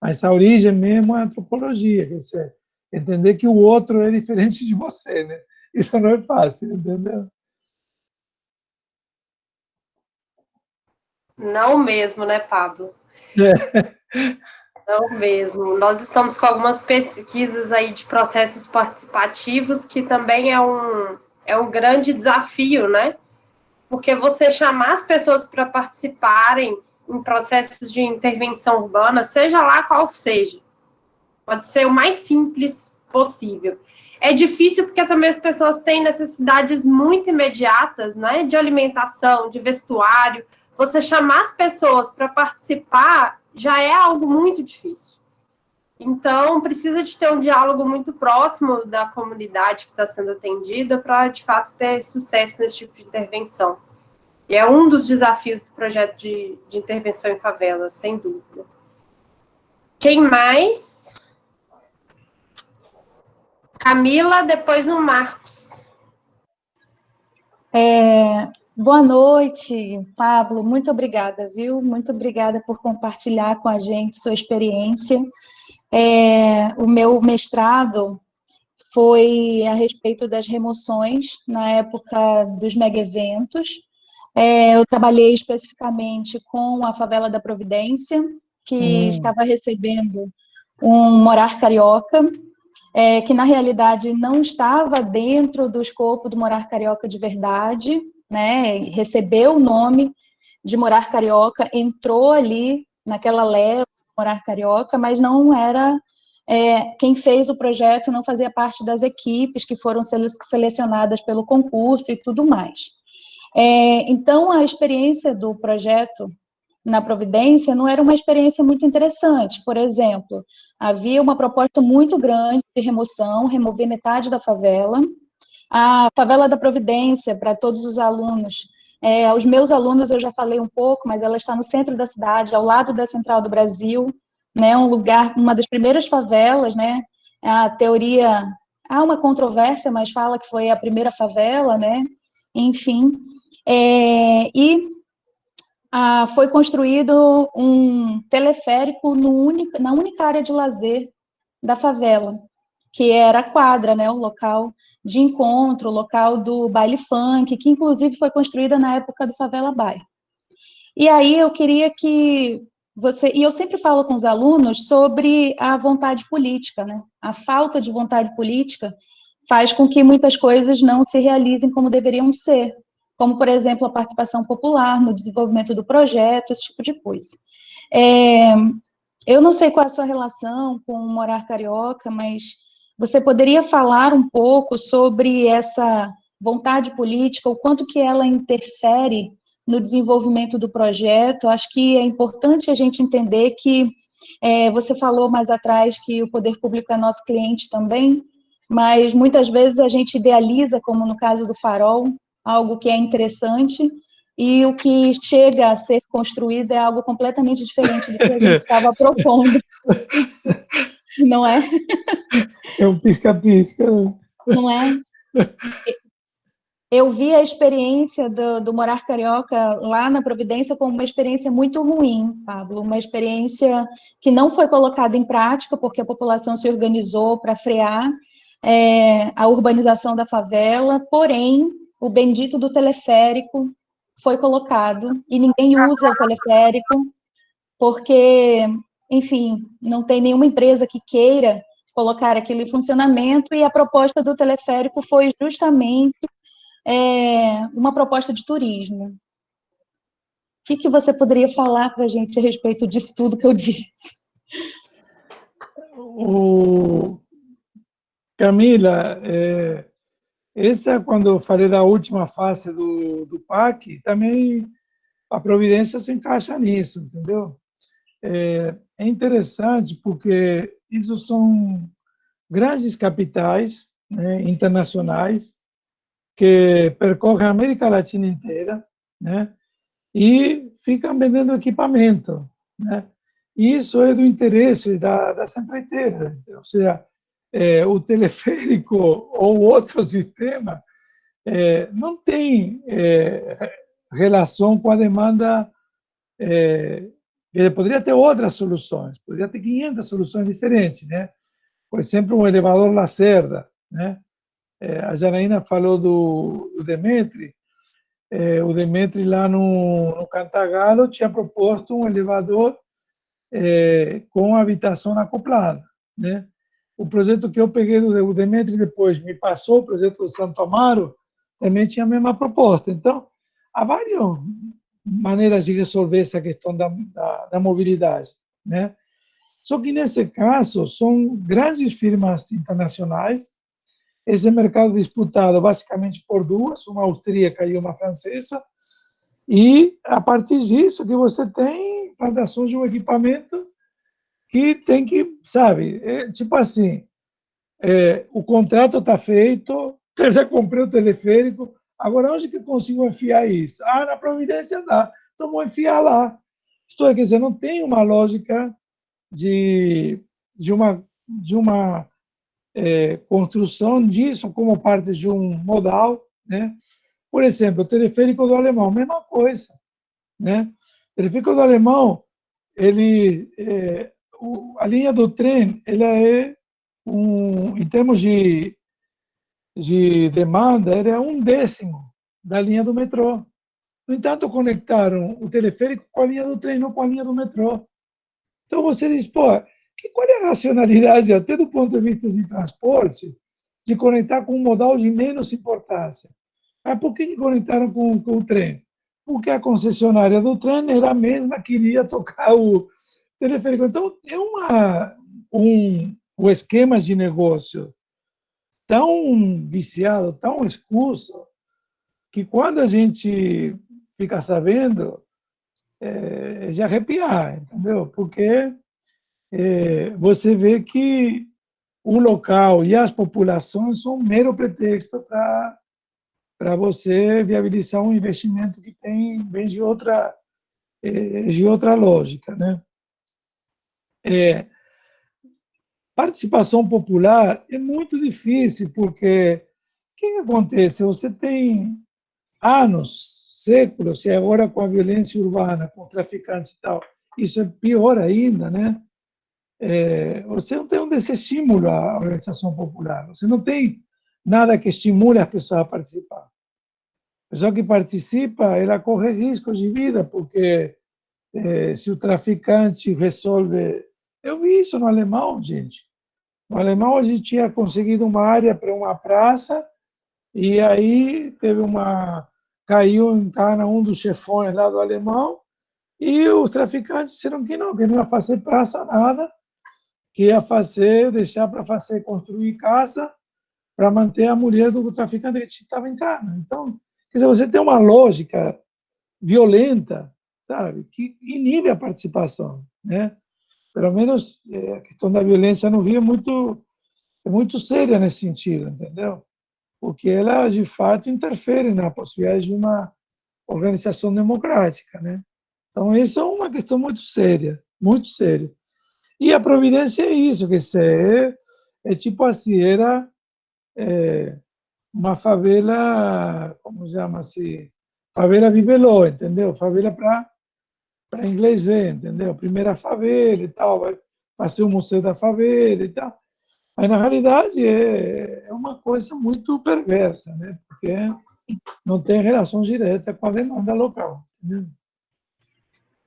mas a origem mesmo é a antropologia, quer dizer, entender que o outro é diferente de você, né? Isso não é fácil, entendeu? Não mesmo, né, Pablo? É. Não mesmo. Nós estamos com algumas pesquisas aí de processos participativos, que também é um grande desafio, né? Porque você chamar as pessoas para participarem em processos de intervenção urbana, seja lá qual seja, pode ser o mais simples possível. É difícil porque também as pessoas têm necessidades muito imediatas, né, de alimentação, de vestuário. Você chamar as pessoas para participar já é algo muito difícil. Então, precisa de ter um diálogo muito próximo da comunidade que está sendo atendida para, de fato, ter sucesso nesse tipo de intervenção. E é um dos desafios do projeto de intervenção em favelas, sem dúvida. Quem mais? Camila, depois o Marcos. Boa noite, Pablo. Muito obrigada, viu? Muito obrigada por compartilhar com a gente sua experiência. O meu mestrado foi a respeito das remoções na época dos mega-eventos. Eu trabalhei especificamente com a favela da Providência, que estava recebendo um morar carioca, que na realidade não estava dentro do escopo do morar carioca de verdade, né? Recebeu o nome de morar carioca, entrou ali naquela leva morar carioca, mas não era quem fez o projeto, não fazia parte das equipes que foram selecionadas pelo concurso e tudo mais. Então, a experiência do projeto na Providência não era uma experiência muito interessante. Por exemplo, havia uma proposta muito grande de remoção, remover metade da favela. A favela da Providência, para todos os alunos, os meus alunos eu já falei um pouco, mas ela está no centro da cidade, ao lado da Central do Brasil, né, um lugar, uma das primeiras favelas, né, a teoria, há uma controvérsia, mas fala que foi a primeira favela, né, enfim, e foi construído um teleférico na única área de lazer da favela, que era a quadra, né, o local de encontro, o local do baile funk, que inclusive foi construída na época do Favela Bairro. E aí eu queria que e eu sempre falo com os alunos sobre a vontade política, né? A falta de vontade política faz com que muitas coisas não se realizem como deveriam ser, como, por exemplo, a participação popular no desenvolvimento do projeto, esse tipo de coisa. Eu não sei qual é a sua relação com o morar carioca, mas você poderia falar um pouco sobre essa vontade política, o quanto que ela interfere no desenvolvimento do projeto? Acho que é importante a gente entender que você falou mais atrás que o poder público é nosso cliente também, mas muitas vezes a gente idealiza, como no caso do Farol, algo que é interessante, e o que chega a ser construído é algo completamente diferente do que a gente estava propondo, não é? É um pisca-pisca. Não é? Eu vi a experiência do Morar Carioca lá na Providência como uma experiência muito ruim, Pablo, uma experiência que não foi colocada em prática porque a população se organizou para frear a urbanização da favela, porém, o bendito do teleférico foi colocado e ninguém usa o teleférico porque, enfim, não tem nenhuma empresa que queira colocar aquilo em funcionamento e a proposta do teleférico foi justamente uma proposta de turismo. O que você poderia falar para a gente a respeito disso tudo que eu disse? Camila, essa, quando eu falei da última fase do PAC, também a Providência se encaixa nisso, entendeu? É interessante porque isso são grandes capitais, né, internacionais que percorrem a América Latina inteira, né, e ficam vendendo equipamento, né? Isso é do interesse das empreiteiras, ou seja, o teleférico ou outro sistema não tem relação com a demanda Ele poderia ter outras soluções, poderia ter 500 soluções diferentes, né? Por exemplo, um elevador Lacerda, né? A Janaína falou do Demetri. O Demetri, lá no Cantagalo, tinha proposto um elevador com habitação acoplada, né? O projeto que eu peguei do Demetri depois me passou, o projeto do Santo Amaro, também tinha a mesma proposta. Então, há várias maneiras de resolver essa questão da mobilidade, né? Só que, nesse caso, são grandes firmas internacionais, esse mercado disputado basicamente por duas, uma austríaca e uma francesa, e a partir disso que você tem implantação de um equipamento que tem que, sabe, tipo assim, o contrato está feito, eu já comprei o teleférico, agora onde que eu consigo enfiar isso? Ah, na Providência dá, então vou enfiar lá. Isto é, quer dizer, não tem uma lógica de uma construção disso como parte de um modal, né? Por exemplo, o teleférico do Alemão, mesma coisa, né? O teleférico do Alemão, a linha do trem, ela em termos de demanda, era 1/10 da linha do metrô. No entanto, conectaram o teleférico com a linha do trem, não com a linha do metrô. Então, você diz, pô, qual é a racionalidade, até do ponto de vista de transporte, de conectar com um modal de menos importância? Mas por que conectaram com o trem? Porque a concessionária do trem era a mesma que iria tocar o teleférico. Então, é o esquema de negócio tão viciado, tão escuso, que quando a gente fica sabendo, é de arrepiar, entendeu? Porque você vê que o local e as populações são um mero pretexto para você viabilizar um investimento que vem de outra lógica, né? Participação popular é muito difícil, porque o que acontece? Você tem anos, séculos, e agora com a violência urbana, com traficantes e tal, isso é pior ainda, né? Você não tem um desse estímulo à organização popular, você não tem nada que estimule as pessoas a participar. A pessoa que participa, ela corre riscos de vida, porque se o traficante resolve... Eu vi isso no Alemão, gente. No Alemão, a gente tinha conseguido uma área para uma praça, e aí caiu em cana um dos chefões lá do Alemão, e os traficantes disseram que não ia fazer praça nada, que ia deixar para construir casa, para manter a mulher do traficante que estava em cana. Então, quer dizer, você tem uma lógica violenta, sabe, que inibe a participação, né? Pelo menos a questão da violência no Rio é muito séria nesse sentido, entendeu? Porque ela, de fato, interfere na possibilidade de uma organização democrática, né? Então, isso é uma questão muito séria, muito séria. E a Providência é isso, que é tipo assim, era uma favela, como se chama assim, favela bibelô, entendeu? Favela para inglês ver, entendeu? Primeira favela e tal, vai ser o Museu da Favela e tal. Mas, na realidade, é uma coisa muito perversa, né? Porque não tem relação direta com a demanda local, entendeu?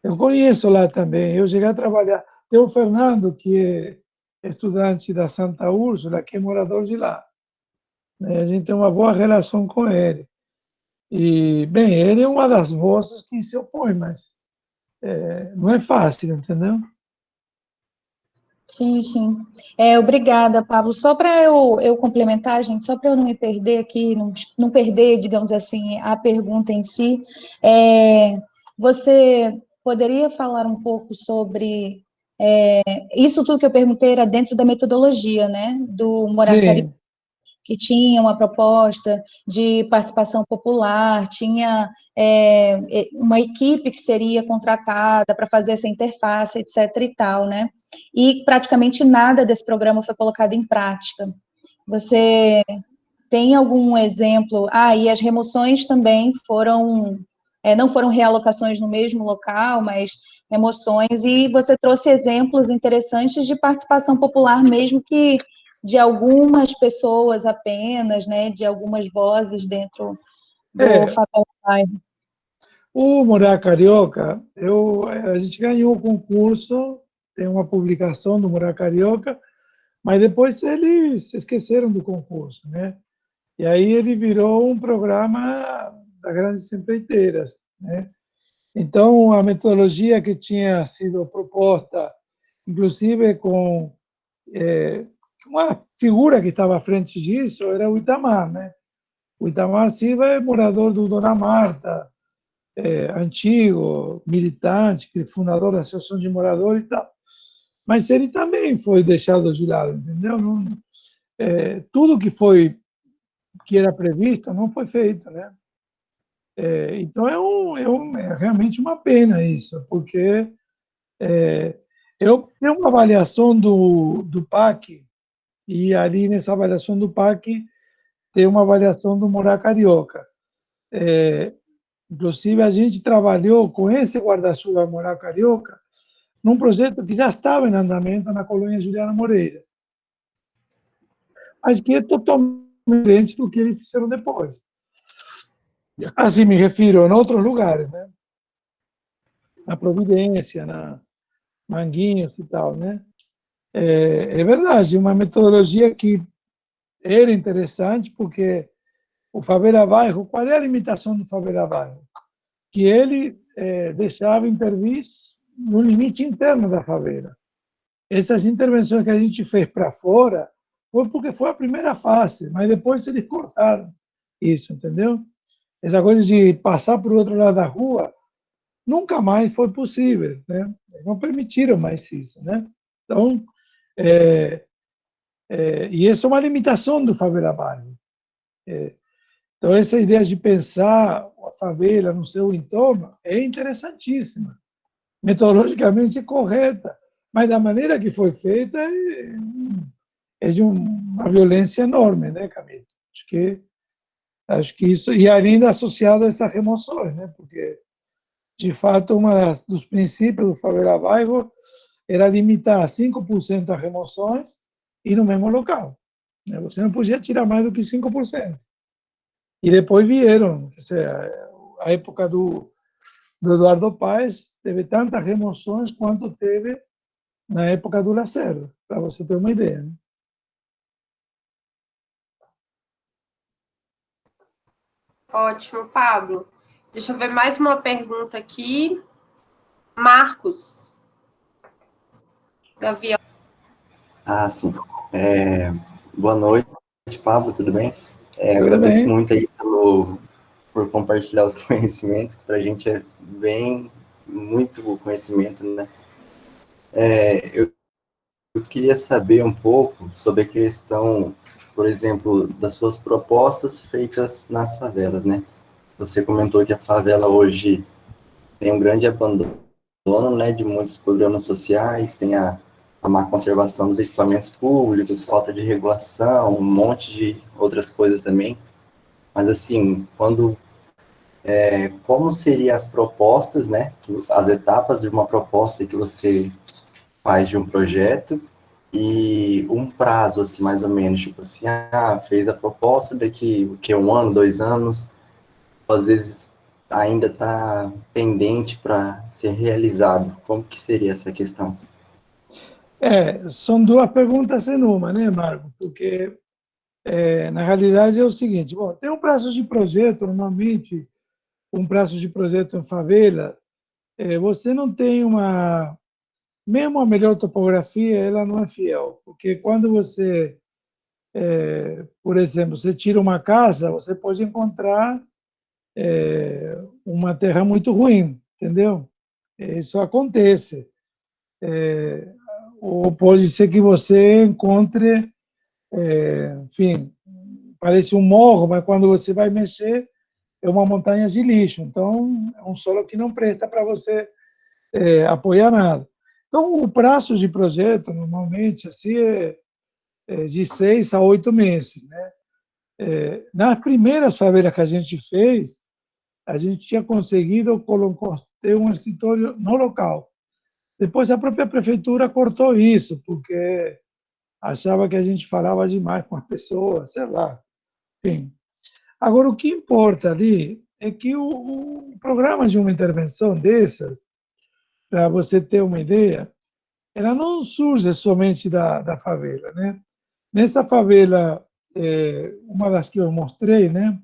Eu conheço lá também, eu cheguei a trabalhar. Tem o Fernando, que é estudante da Santa Úrsula, que é morador de lá. A gente tem uma boa relação com ele. E, bem, ele é uma das vozes que se opõe, mas não é fácil, entendeu? Sim, sim. Obrigada, Pablo. Só para eu complementar, gente, só para eu não me perder aqui, não perder, digamos assim, a pergunta em si, você poderia falar um pouco sobre isso tudo que eu perguntei era dentro da metodologia, né, do Moratório, Sim. que tinha uma proposta de participação popular, tinha uma equipe que seria contratada para fazer essa interface, etc. e tal, né? E praticamente nada desse programa foi colocado em prática. Você tem algum exemplo? E as remoções também foram não foram realocações no mesmo local, mas remoções, e você trouxe exemplos interessantes de participação popular, mesmo que de algumas pessoas apenas, né, de algumas vozes dentro do Favela Bairro. O Morar Carioca, a gente ganhou o concurso, tem uma publicação do Morar Carioca, mas depois eles se esqueceram do concurso, né? E aí ele virou um programa das grandes empreiteiras, né? Então, a metodologia que tinha sido proposta, inclusive com uma figura que estava à frente disso, era o Itamar, né? O Itamar Silva é morador do Dona Marta, antigo, militante, fundador da Associação de Moradores e tal. Mas ele também foi deixado de lado, entendeu? Não, tudo que era previsto não foi feito, né? Então é realmente uma pena isso, porque eu tenho uma avaliação do PAC, e ali nessa avaliação do PAC tem uma avaliação do Morar Carioca. Inclusive, a gente trabalhou com esse guarda-chuva Morar Carioca num projeto que já estava em andamento na colônia Juliana Moreira, mas que é totalmente diferente do que eles fizeram depois. Assim, me refiro em outros lugares, né? Na Providência, na Manguinhos e tal, né? É verdade, uma metodologia que era interessante, porque o Favela Bairro, qual é a limitação do Favela Bairro? Que ele deixava intervir no limite interno da favela. Essas intervenções que a gente fez para fora foi porque foi a primeira fase, mas depois eles cortaram isso, entendeu? Essa coisa de passar por outro lado da rua nunca mais foi possível, né? Não permitiram mais isso, né? Então, e essa é uma limitação do Favela Bairro. Então, essa ideia de pensar a favela no seu entorno é interessantíssima, metodologicamente correta, mas da maneira que foi feita é de uma violência enorme, né, Camila? Acho que isso, e ainda associado a essas remoções, né? Porque, de fato, dos princípios do Favela Bairro era limitar a 5% as remoções e no mesmo local, né? Você não podia tirar mais do que 5%. E depois vieram, a época do Eduardo Paes, teve tantas remoções quanto teve na época do Lacerda, para você ter uma ideia, né? Ótimo, Pablo. Deixa eu ver mais uma pergunta aqui. Marcos Gavião. Sim. Boa noite, Pablo, tudo bem? Tudo Agradeço bem. muito aí por compartilhar os conhecimentos, que para a gente é muito conhecimento, né? Eu queria saber um pouco sobre a questão, por exemplo, das suas propostas feitas nas favelas, né? Você comentou que a favela hoje tem um grande abandono, né, de muitos programas sociais, tem a má conservação dos equipamentos públicos, falta de regulação, um monte de outras coisas também. Mas, assim, como seriam as propostas, né, as etapas de uma proposta que você faz de um projeto e um prazo, assim, mais ou menos, tipo assim, fez a proposta daqui, um ano, 2 anos, às vezes ainda está pendente para ser realizado. Como que seria essa questão? São duas perguntas em uma, né, Marco? Porque, na realidade, é o seguinte: bom, tem um prazo de projeto, normalmente, um prazo de projeto em favela, você não tem mesmo a melhor topografia, ela não é fiel, porque quando você, por exemplo, você tira uma casa, você pode encontrar uma terra muito ruim, entendeu? Isso acontece. Ou pode ser que você encontre, enfim, parece um morro, mas quando você vai mexer, é uma montanha de lixo. Então, é um solo que não presta para você apoiar nada. Então, o prazo de projeto, normalmente, assim, é de 6 a 8 meses, né? Nas primeiras favelas que a gente fez, a gente tinha conseguido ter um escritório no local. Depois a própria prefeitura cortou isso, porque achava que a gente falava demais com as pessoas, sei lá. Enfim. Agora, o que importa ali é que o programa de uma intervenção dessa, para você ter uma ideia, ela não surge somente da favela, né? Nessa favela, uma das que eu mostrei, né,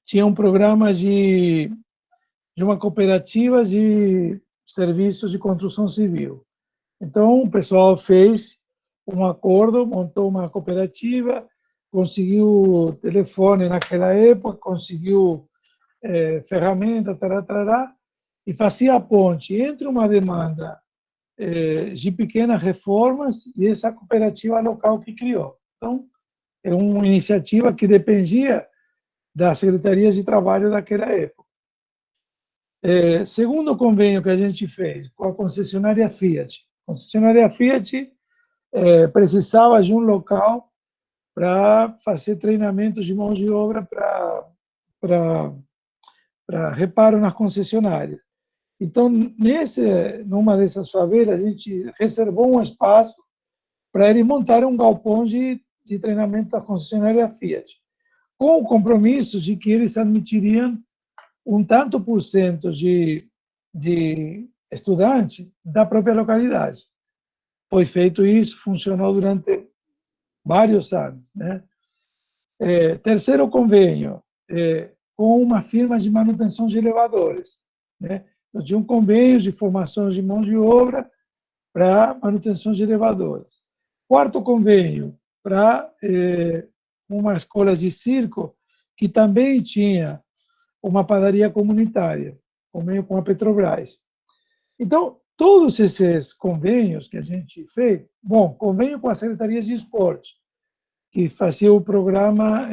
tinha um programa de uma cooperativa de serviços de construção civil. Então, o pessoal fez um acordo, montou uma cooperativa, conseguiu telefone naquela época, conseguiu ferramenta, tará, tará, e fazia a ponte entre uma demanda de pequenas reformas e essa cooperativa local que criou. Então, é uma iniciativa que dependia das secretarias de trabalho daquela época. Segundo o convênio que a gente fez com a concessionária Fiat, a concessionária Fiat precisava de um local para fazer treinamentos de mão de obra para reparo nas concessionárias. Então, numa dessas favelas, a gente reservou um espaço para eles montarem um galpão de treinamento da concessionária Fiat, com o compromisso de que eles admitiriam um tanto por cento de estudante da própria localidade. Foi feito isso, funcionou durante vários anos, né? Terceiro convênio, com uma firma de manutenção de elevadores, né? Eu tinha um convênio de formação de mão de obra para manutenção de elevadores. Quarto convênio, para uma escola de circo que também tinha uma padaria comunitária, convênio com a Petrobras. Então, todos esses convênios que a gente fez, bom, convênio com as secretarias de esporte, que fazia o programa,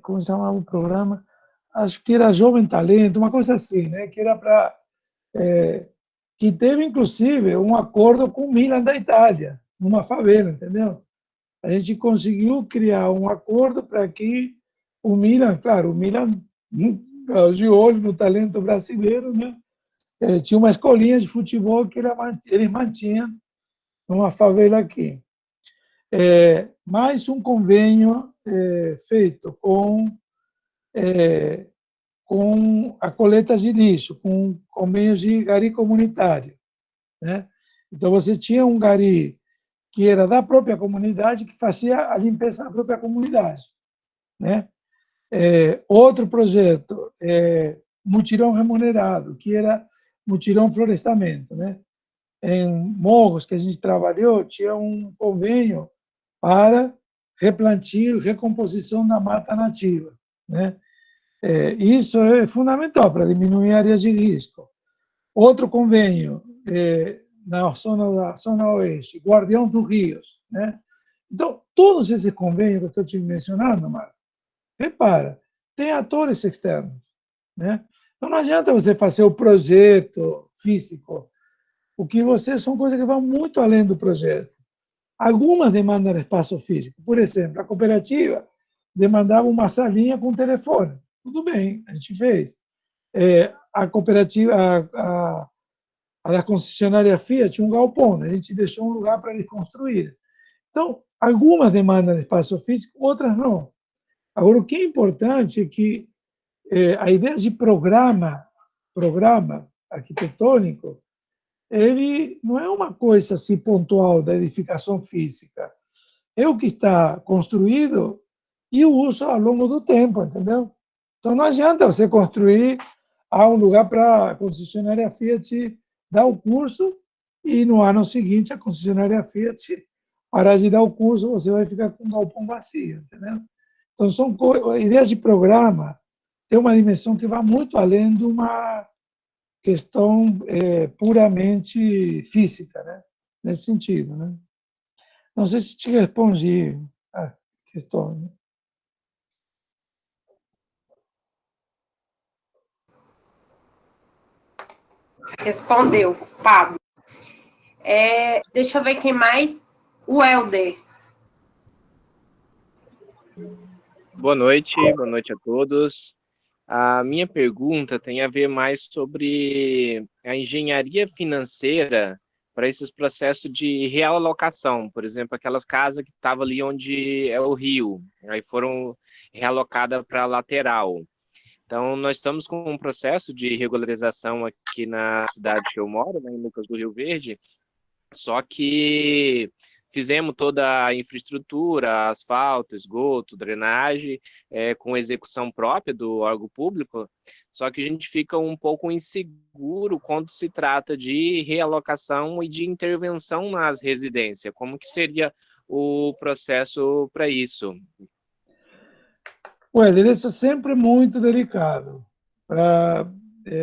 como se chamava o programa? Acho que era Jovem Talento, uma coisa assim, né? Que era para... que teve, inclusive, um acordo com o Milan da Itália, numa favela, entendeu? A gente conseguiu criar um acordo para que o Milan, claro, o Milan, de olho no talento brasileiro, né? Tinha uma escolinha de futebol que eles mantinham numa favela aqui. Mais um convênio feito com a coleta de lixo, com convênios de gari comunitário, né? Então, você tinha um gari que era da própria comunidade, que fazia a limpeza da própria comunidade, né? Outro projeto, mutirão remunerado, que era mutirão florestamento, né? Em morros que a gente trabalhou, tinha um convênio para replantio e recomposição da mata nativa, né? Isso é fundamental para diminuir áreas de risco. Outro convênio, na zona oeste, Guardião dos Rios, né? Então, todos esses convênios que eu estou te mencionando, Marco, repara, tem atores externos, né? Então, não adianta você fazer o projeto físico. O que são coisas que vão muito além do projeto. Algumas demandam espaço físico. Por exemplo, a cooperativa demandava uma salinha com telefone. Tudo bem, a gente fez. A cooperativa, a da concessionária Fiat, tinha um galpão. A gente deixou um lugar para eles construírem. Então, algumas demandam espaço físico, outras não. Agora, o que é importante é que a ideia de programa arquitetônico, ele não é uma coisa assim pontual da edificação física. É o que está construído e o uso ao longo do tempo, entendeu? Então, não adianta você construir um lugar para a concessionária Fiat dar o curso e no ano seguinte a concessionária Fiat parar de dar o curso, você vai ficar com um galpão vazio, entendeu? Então, são ideias de programa, tem uma dimensão que vai muito além de uma questão puramente física, né? Nesse sentido, né? Não sei se te respondi a questão. Né? Respondeu, Pablo. Deixa eu ver quem mais. O Helder. Boa noite a todos. A minha pergunta tem a ver mais sobre a engenharia financeira para esses processos de realocação. Por exemplo, aquelas casas que estavam ali onde é o rio, aí foram realocadas para a lateral. Então, nós estamos com um processo de regularização aqui na cidade que eu moro, né, em Lucas do Rio Verde, só que fizemos toda a infraestrutura, asfalto, esgoto, drenagem, com execução própria do órgão público, só que a gente fica um pouco inseguro quando se trata de realocação e de intervenção nas residências. Como que seria o processo para isso? O endereço é sempre muito delicado.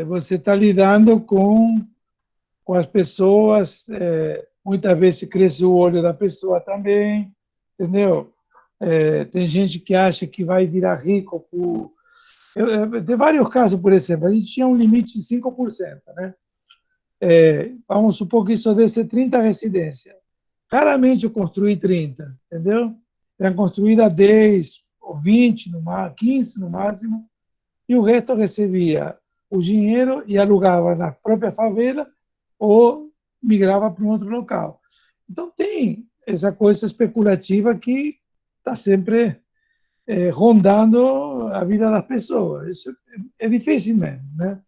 Você está lidando com as pessoas, muitas vezes cresce o olho da pessoa também, entendeu? Tem gente que acha que vai virar rico por... Tem vários casos, por exemplo, a gente tinha um limite de 5%, né? Vamos supor que isso desse 30 residências. Claramente eu construí 30, entendeu? Eram construídas 10 ou 20, no máximo, 15 no máximo, e o resto recebia o dinheiro e alugava na própria favela ou migrava para um outro local. Então, tem essa coisa especulativa que está sempre rondando a vida das pessoas. Isso é difícil mesmo, né?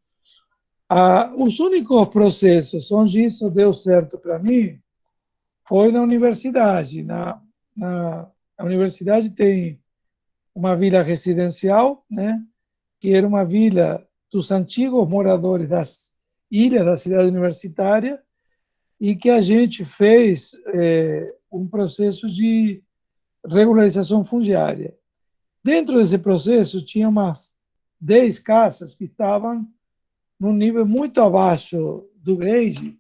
Os únicos processos onde isso deu certo para mim foi na universidade. Na universidade tem uma vila residencial, né, que era uma vila dos antigos moradores das ilhas da cidade universitária, e que a gente fez um processo de regularização fundiária. Dentro desse processo, tinha umas 10 casas que estavam num nível muito abaixo do grade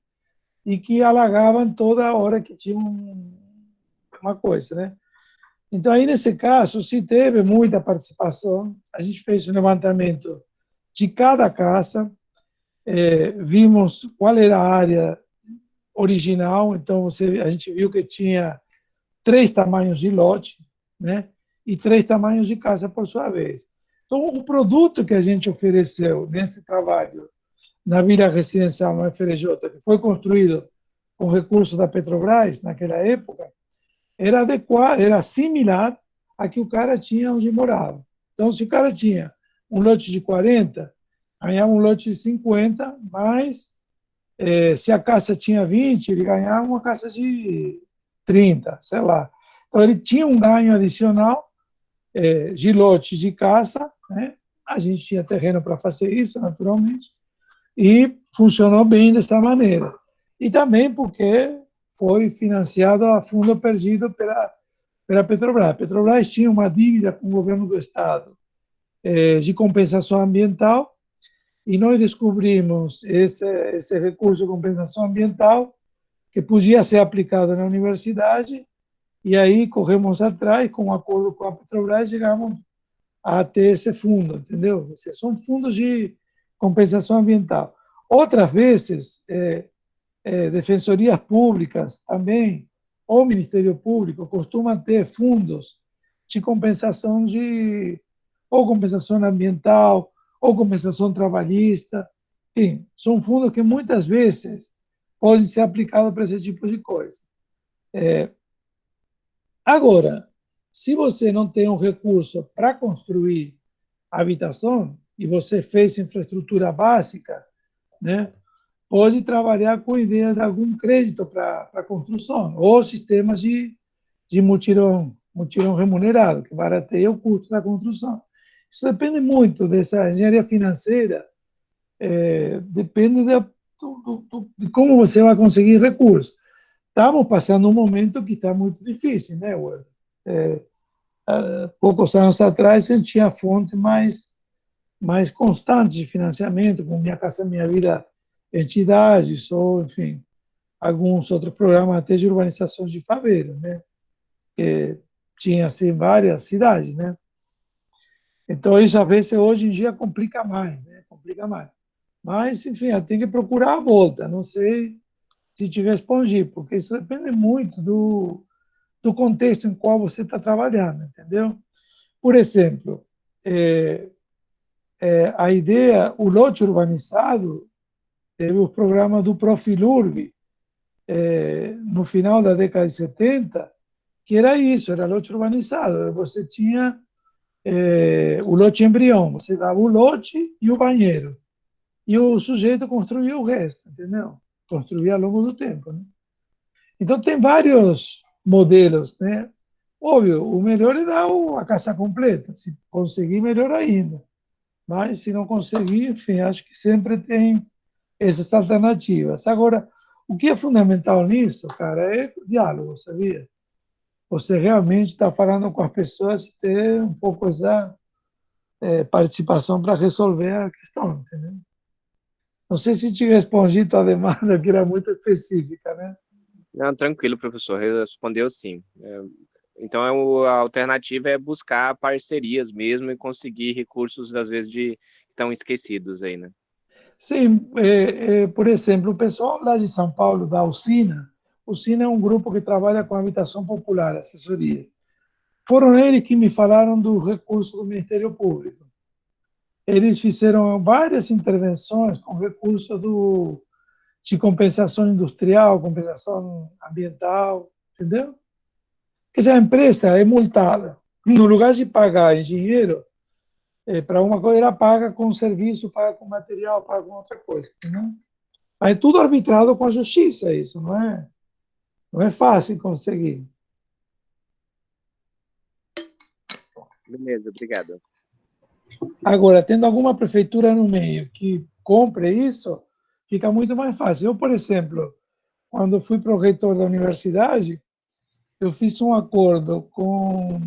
e que alagavam toda hora que tinha uma coisa, né? Então, aí, nesse caso, se teve muita participação, a gente fez um levantamento de cada casa, vimos qual era a área original, então a gente viu que tinha 3 tamanhos de lote, né? E 3 tamanhos de casa por sua vez. Então, o produto que a gente ofereceu nesse trabalho na vila residencial no FRJ, que foi construído com recursos da Petrobras naquela época, era adequado, era similar a que o cara tinha onde morava. Então, se o cara tinha um lote de 40, ganhava um lote de 50, mas se a casa tinha 20, ele ganhava uma casa de 30, sei lá. Então, ele tinha um ganho adicional de lote de casa, né? A gente tinha terreno para fazer isso, naturalmente, e funcionou bem dessa maneira. E também porque foi financiado a fundo perdido pela Petrobras. A Petrobras tinha uma dívida com o governo do Estado de compensação ambiental, e nós descobrimos esse recurso de compensação ambiental que podia ser aplicado na universidade, e aí corremos atrás, com um acordo com a Petrobras, chegamos a ter esse fundo, entendeu? Esses são fundos de compensação ambiental. Outras vezes, defensorias públicas também, ou Ministério Público, costumam ter fundos de compensação ou compensação ambiental, ou compensação trabalhista. Enfim, são fundos que muitas vezes podem ser aplicados para esse tipo de coisa. Agora, se você não tem um recurso para construir habitação, e você fez infraestrutura básica, né, pode trabalhar com a ideia de algum crédito para construção, ou sistemas de mutirão remunerado, que barateia o custo da construção. Isso depende muito dessa engenharia financeira, depende de como você vai conseguir recursos. Estamos passando um momento que está muito difícil, né, Word? Poucos anos atrás, eu tinha fonte mais constante de financiamento, com Minha Casa Minha Vida entidades, ou, enfim, alguns outros programas até de urbanizações de favela, né? Que tinha, assim, várias cidades, né? Então, isso, às vezes, hoje em dia complica mais, né? Complica mais. Mas, enfim, tem que procurar a volta. Não sei se te respondi, porque isso depende muito do contexto em qual você está trabalhando, entendeu? por exemplo, a ideia, o lote urbanizado, teve os programas do Profilurb, no final da década de 70, que era isso, era lote urbanizado. Você tinha o lote embrião, você dava o lote e o banheiro. E o sujeito construía o resto, entendeu? Construía ao longo do tempo, né? Então, tem vários modelos, né? Óbvio, o melhor é dar a casa completa. Se conseguir, melhor ainda. Mas, se não conseguir, enfim, acho que sempre tem essas alternativas. Agora, o que é fundamental nisso, cara, é o diálogo, sabia? Você realmente está falando com as pessoas e ter um pouco essa participação para resolver a questão, entendeu? Não sei se te respondi a tua demanda, que era muito específica, né? Não, tranquilo, professor, respondeu sim. Então, a alternativa é buscar parcerias mesmo e conseguir recursos, às vezes, que estão esquecidos aí, né? Sim, por exemplo, o pessoal lá de São Paulo, da Usina é um grupo que trabalha com habitação popular, assessoria. Foram eles que me falaram do recurso do Ministério Público. Eles fizeram várias intervenções com recurso de compensação industrial, compensação ambiental, entendeu? Quer dizer, a empresa é multada. No lugar de pagar em dinheiro, para uma coisa, ela paga com serviço, paga com material, paga com outra coisa. Entendeu? Aí é tudo arbitrado com a justiça, isso, não é fácil conseguir. Beleza, obrigado. Agora, tendo alguma prefeitura no meio que compre isso, fica muito mais fácil. Eu, por exemplo, quando fui para o reitor da universidade, eu fiz um acordo com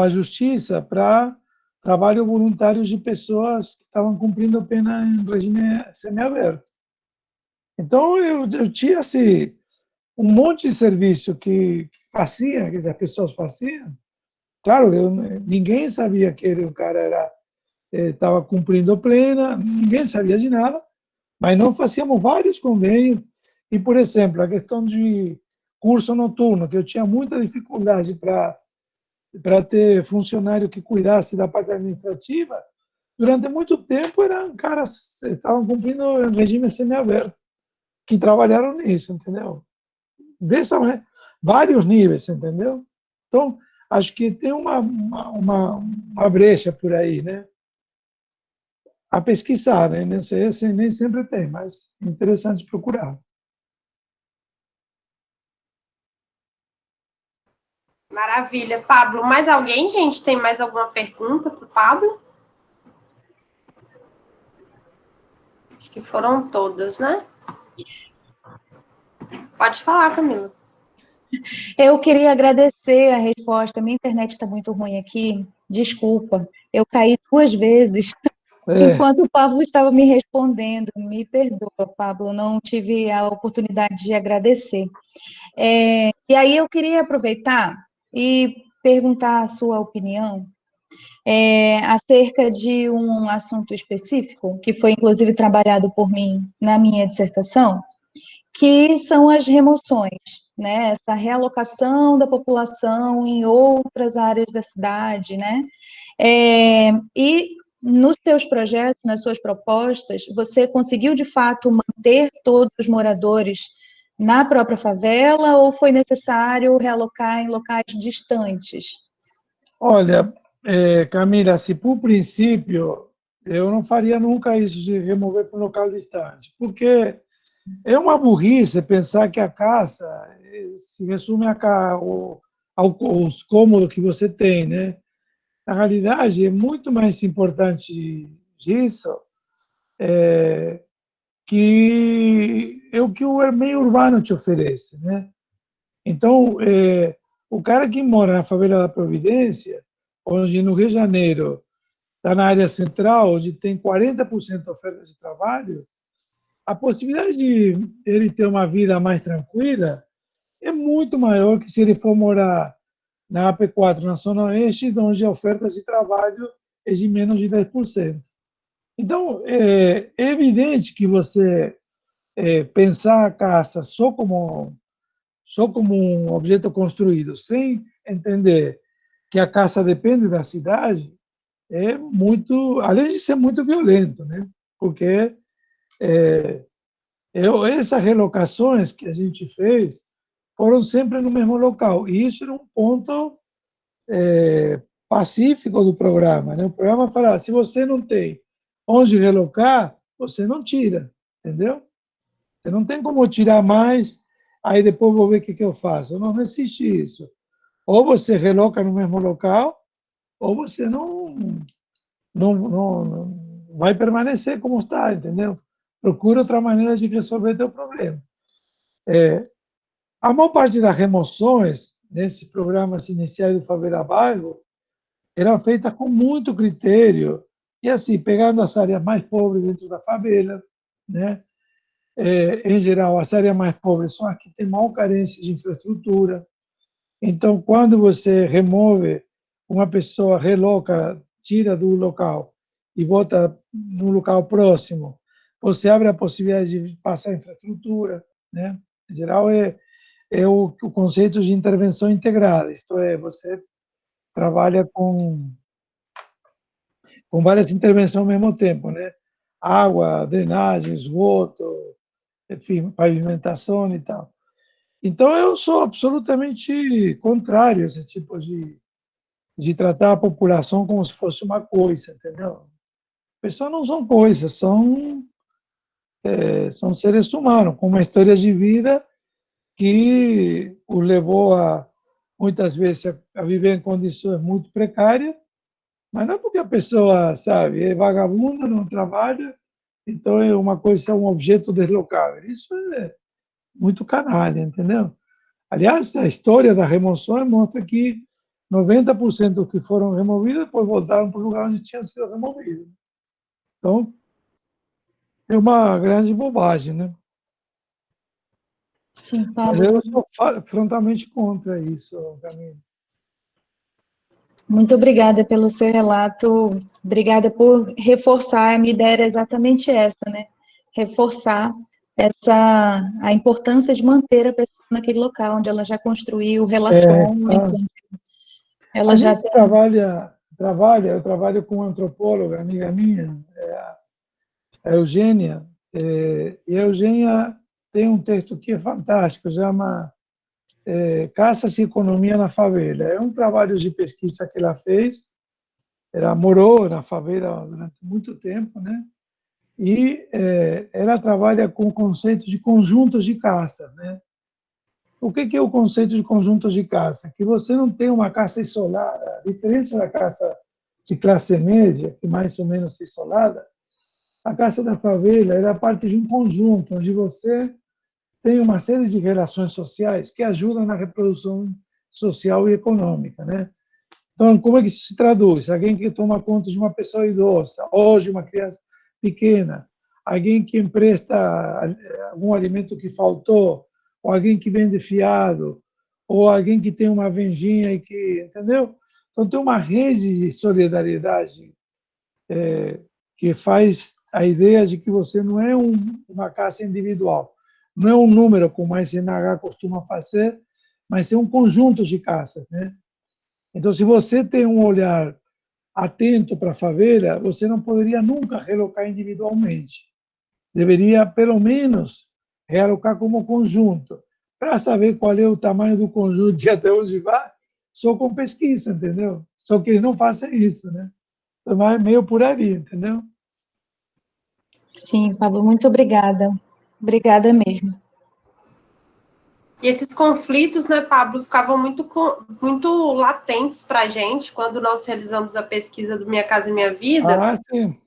a justiça para trabalho voluntário de pessoas que estavam cumprindo pena em regime semiaberto. Então, eu tinha assim, um monte de serviço que fazia, que as pessoas faziam. Claro, ninguém sabia que o cara estava cumprindo plena, ninguém sabia de nada, mas nós fazíamos vários convênios. E, por exemplo, a questão de curso noturno, que eu tinha muita dificuldade para ter funcionário que cuidasse da parte administrativa, durante muito tempo eram caras que estavam cumprindo em regime semiaberto, que trabalharam nisso, entendeu? Dessa maneira, vários níveis, entendeu? Então, acho que tem uma brecha por aí, né? A pesquisar, né? Nem sempre tem, mas é interessante procurar. Maravilha. Pablo, mais alguém, gente? Tem mais alguma pergunta para o Pablo? Acho que foram todas, né? Pode falar, Camila. Eu queria agradecer a resposta. Minha internet está muito ruim aqui. Desculpa. Eu caí 2 vezes enquanto o Pablo estava me respondendo. Me perdoa, Pablo. Não tive a oportunidade de agradecer. E aí eu queria aproveitar e perguntar a sua opinião acerca de um assunto específico, que foi inclusive trabalhado por mim na minha dissertação, que são as remoções, né? Essa realocação da população em outras áreas da cidade, né? E nos seus projetos, nas suas propostas, você conseguiu de fato manter todos os moradores na própria favela ou foi necessário realocar em locais distantes? Olha, Camila, se por princípio eu não faria nunca isso de remover para um local distante, porque é uma burrice pensar que a casa se resume aos cômodos que você tem, né? Na realidade, é muito mais importante disso que é o que o meio urbano te oferece, né? Então, o cara que mora na favela da Providência, onde no Rio de Janeiro está na área central, onde tem 40% de oferta de trabalho, a possibilidade de ele ter uma vida mais tranquila é muito maior que se ele for morar na AP4, na Zona Oeste, onde a oferta de trabalho é de menos de 10%. Então, é evidente que você pensar a casa só como um objeto construído, sem entender que a caça depende da cidade, é muito, além de ser muito violento, né? Porque essas relocações que a gente fez foram sempre no mesmo local, e isso era um ponto pacífico do programa, né? O programa fala, se você não tem onde relocar, você não tira, entendeu? Você não tem como tirar mais, aí depois vou ver o que eu faço. Não existe isso. Ou você reloca no mesmo local, ou você não vai permanecer como está, entendeu? Procura outra maneira de resolver teu problema. A maior parte das remoções nesses programas iniciais do Favela Bairro eram feitas com muito critério, e assim, pegando as áreas mais pobres dentro da favela, né? Em geral, as áreas mais pobres são as que têm maior carência de infraestrutura. Então, quando você remove uma pessoa, reloca, tira do local e bota no local próximo, você abre a possibilidade de passar infraestrutura, né? Em geral, é o conceito de intervenção integrada, isto é, você trabalha com várias intervenções ao mesmo tempo, né? Água, drenagem, esgoto, enfim, pavimentação e tal. Então, eu sou absolutamente contrário a esse tipo de tratar a população como se fosse uma coisa, entendeu? Pessoas não são coisas, são seres humanos, com uma história de vida que os levou muitas vezes, a viver em condições muito precárias, mas não é porque a pessoa, sabe, é vagabunda, não trabalha, então é uma coisa, é um objeto deslocável. Isso é muito canalha, entendeu? Aliás, a história das remoções mostra que 90% dos que foram removidos depois voltaram para o lugar onde tinham sido removidos. Então, é uma grande bobagem, né? Sim, Mas Pablo. eu sou frontalmente contra isso, Camila. Muito obrigada pelo seu relato, obrigada por reforçar, a minha ideia era exatamente essa, né? Reforçar a importância de manter a pessoa naquele local, onde ela já construiu relações, Tá. onde ela A já gente tem... eu trabalho com uma antropóloga, amiga minha, a Eugênia, e a Eugênia tem um texto que é fantástico, chama Caças e Economia na Favela. É um trabalho de pesquisa que ela fez, ela morou na favela durante muito tempo, né? E ela trabalha com o conceito de conjuntos de caça, né? O que é o conceito de conjuntos de caça? Que você não tem uma caça isolada. A diferença da caça de classe média, que mais ou menos é isolada, a caça da favela era parte de um conjunto, onde você tem uma série de relações sociais que ajudam na reprodução social e econômica, né? Então, como é que isso se traduz? Alguém que toma conta de uma pessoa idosa, ou de uma criança pequena, alguém que empresta algum alimento que faltou, ou alguém que vende fiado, ou alguém que tem uma vendinha e que, entendeu? Então, tem uma rede de solidariedade que faz a ideia de que você não é uma caça individual, não é um número como a SNH costuma fazer, mas é um conjunto de caças, né? Então, se você tem um olhar atento para a favela, você não poderia nunca relocar individualmente. Deveria, pelo menos, realocar como conjunto. Para saber qual é o tamanho do conjunto e até onde vai, só com pesquisa, entendeu? Só que eles não fazem isso, né? Então, é meio por aí, entendeu? Sim, Pablo, muito obrigada. Obrigada mesmo. E esses conflitos, né, Pablo, ficavam muito latentes para a gente quando nós realizamos a pesquisa do Minha Casa e Minha Vida, Sim.